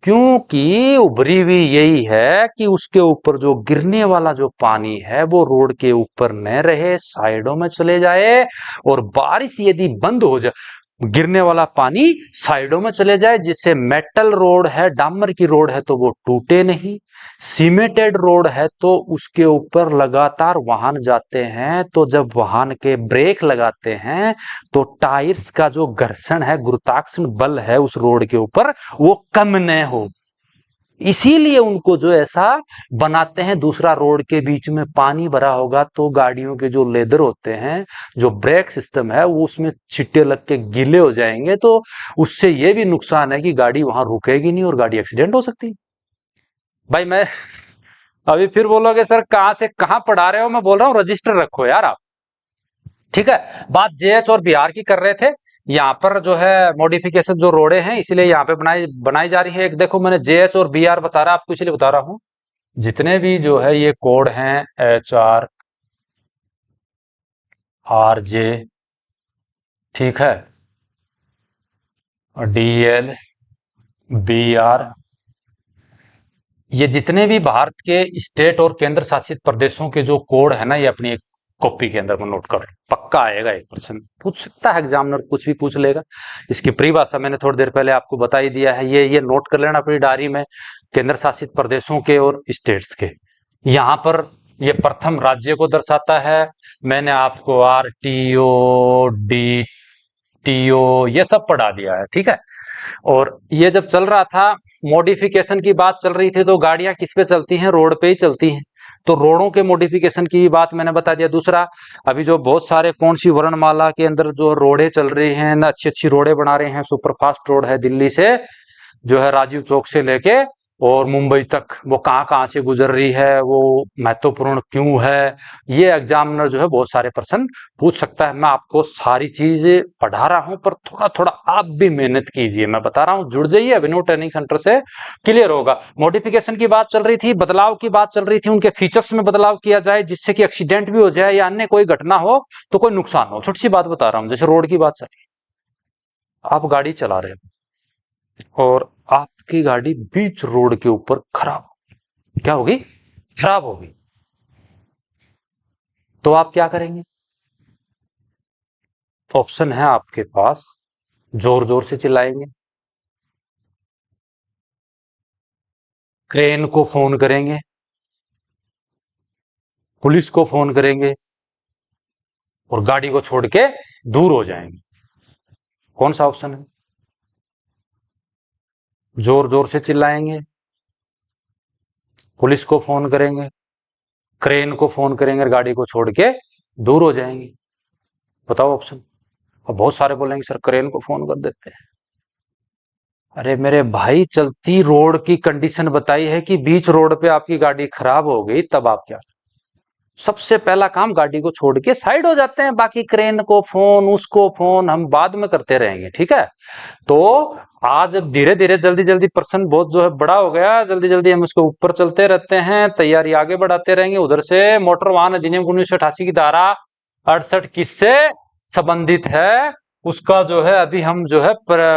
क्योंकि उभरी हुई यही है कि उसके ऊपर जो गिरने वाला जो पानी है वो रोड के ऊपर न रहे, साइडों में चले जाए, और बारिश यदि बंद हो जाए, गिरने वाला पानी साइडों में चले जाए, जिससे मेटल रोड है, डामर की रोड है तो वो टूटे नहीं। सीमेंटेड रोड है तो उसके ऊपर लगातार वाहन जाते हैं, तो जब वाहन के ब्रेक लगाते हैं तो टायर्स का जो घर्षण है, गुरुत्वाकर्षण बल है उस रोड के ऊपर, वो कम न हो, इसीलिए उनको जो ऐसा बनाते हैं। दूसरा, रोड के बीच में पानी भरा होगा तो गाड़ियों के जो लेदर होते हैं, जो ब्रेक सिस्टम है, वो उसमें छिट्टे लग के गीले हो जाएंगे, तो उससे ये भी नुकसान है कि गाड़ी वहां रुकेगी नहीं और गाड़ी एक्सीडेंट हो सकती है। भाई मैं अभी फिर बोलोगे सर कहां से कहां पढ़ा रहे हो, मैं बोल रहा हूं रजिस्टर रखो यार आप। ठीक है। बात जेएच और बिहार की कर रहे थे। यहाँ पर जो है मॉडिफिकेशन जो रोडे हैं इसीलिए यहाँ पे बनाई बनाई जा रही है। एक देखो मैंने जेएच और बीआर बता रहा आपको, इसलिए बता रहा हूँ, जितने भी जो है ये कोड हैं, HRJ, ठीक है, DL, BR, ये जितने भी भारत के स्टेट और केंद्र शासित प्रदेशों के जो कोड है ना, ये अपनी एक कॉपी के अंदर में नोट कर लो। पक्का आएगा, 1% पूछ सकता है एग्जामिनर, कुछ भी पूछ लेगा। इसकी परिभाषा मैंने थोड़ी देर पहले आपको बता ही दिया है, ये नोट कर लेना अपनी डायरी में, केंद्र शासित प्रदेशों के और स्टेट्स के। यहाँ पर ये प्रथम राज्य को दर्शाता है। मैंने आपको RTO, DTO ये सब पढ़ा दिया है, ठीक है। और ये जब चल रहा था, मॉडिफिकेशन की बात चल रही थी, तो गाड़ियां किस पे चलती हैं? रोड पे ही चलती हैं। तो रोडों के मॉडिफिकेशन की बात मैंने बता दिया। दूसरा, अभी जो बहुत सारे कौन सी वर्णमाला के अंदर जो रोडें चल रही हैं ना, अच्छी अच्छी रोडें बना रहे हैं, सुपरफास्ट रोड है दिल्ली से जो है राजीव चौक से लेके और मुंबई तक, वो कहाँ कहाँ से गुजर रही है, वो महत्वपूर्ण क्यों है, ये एग्जामिनर जो है बहुत सारे प्रश्न पूछ सकता है। मैं आपको सारी चीजें पढ़ा रहा हूं, पर थोड़ा थोड़ा आप भी मेहनत कीजिए। मैं बता रहा हूं, जुड़ जाइए अभिनव ट्रेनिंग सेंटर से, क्लियर होगा। मॉडिफिकेशन की बात चल रही थी, बदलाव की बात चल रही थी, उनके फीचर्स में बदलाव किया जाए जिससे कि एक्सीडेंट भी हो जाए या अन्य कोई घटना हो तो कोई नुकसान हो। छोटी सी बात बता रहा हूं, जैसे रोड की बात चल रही है, आप गाड़ी चला रहे हो और आपकी गाड़ी बीच रोड के ऊपर खराब, क्या होगी? खराब होगी। तो आप क्या करेंगे? ऑप्शन है आपके पास, जोर जोर से चिल्लाएंगे, क्रेन को फोन करेंगे, पुलिस को फोन करेंगे, और गाड़ी को छोड़ के दूर हो जाएंगे। कौन सा ऑप्शन है? जोर जोर से चिल्लाएंगे, पुलिस को फोन करेंगे, क्रेन को फोन करेंगे और गाड़ी को छोड़ के दूर हो जाएंगे। बताओ ऑप्शन। और बहुत सारे बोलेंगे सर क्रेन को फोन कर देते हैं। अरे मेरे भाई, चलती रोड की कंडीशन बताई है कि बीच रोड पे आपकी गाड़ी खराब हो गई, तब आप क्या? सबसे पहला काम गाड़ी को छोड़ के साइड हो जाते हैं, बाकी क्रेन को फोन, उसको फोन हम बाद में करते रहेंगे, ठीक है। तो आज धीरे धीरे जल्दी जल्दी पर्सन बहुत जो है बड़ा हो गया, जल्दी जल्दी हम उसके ऊपर चलते रहते हैं, तैयारी आगे बढ़ाते रहेंगे। उधर से मोटर वाहन अधिनियम 1988 की धारा 68 किससे संबंधित है, उसका जो है अभी हम जो है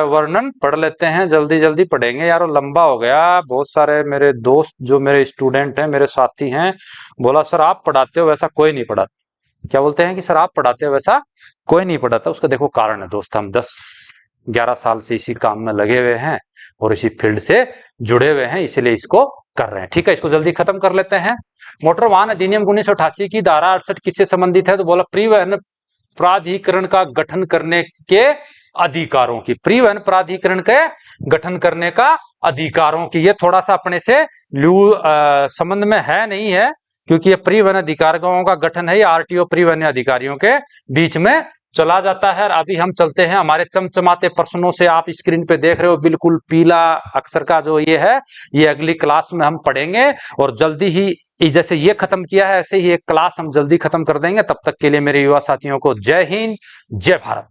वर्णन पढ़ लेते हैं, जल्दी जल्दी पढ़ेंगे यार, लंबा हो गया। बहुत सारे मेरे दोस्त जो मेरे स्टूडेंट हैं, मेरे साथी हैं, बोला सर आप पढ़ाते हो वैसा कोई नहीं पढ़ाता। क्या बोलते हैं कि सर आप पढ़ाते हो वैसा कोई नहीं पढ़ाता। उसका देखो कारण है दोस्त, हम 10-11 साल से इसी काम में लगे हुए हैं और इसी फील्ड से जुड़े हुए हैं, इसीलिए इसको कर रहे हैं, ठीक है। इसको जल्दी खत्म कर लेते हैं। मोटर वाहन अधिनियम 1988 की धारा 68 किससे संबंधित है, तो बोला परिवहन प्राधिकरण का गठन करने के अधिकारों की, परिवहन प्राधिकरण के गठन करने का अधिकारों की। ये थोड़ा सा अपने से संबंध में है नहीं है, क्योंकि ये परिवहन अधिकारियों का गठन है, आरटीओ परिवहन अधिकारियों के बीच में चला जाता है। अभी हम चलते हैं हमारे चमचमाते प्रश्नों से, आप स्क्रीन पे देख रहे हो बिल्कुल पीला अक्षर का जो ये है, ये अगली क्लास में हम पढ़ेंगे और जल्दी ही, जैसे ये खत्म किया है ऐसे ही एक क्लास हम जल्दी खत्म कर देंगे। तब तक के लिए मेरे युवा साथियों को जय हिंद, जय भारत।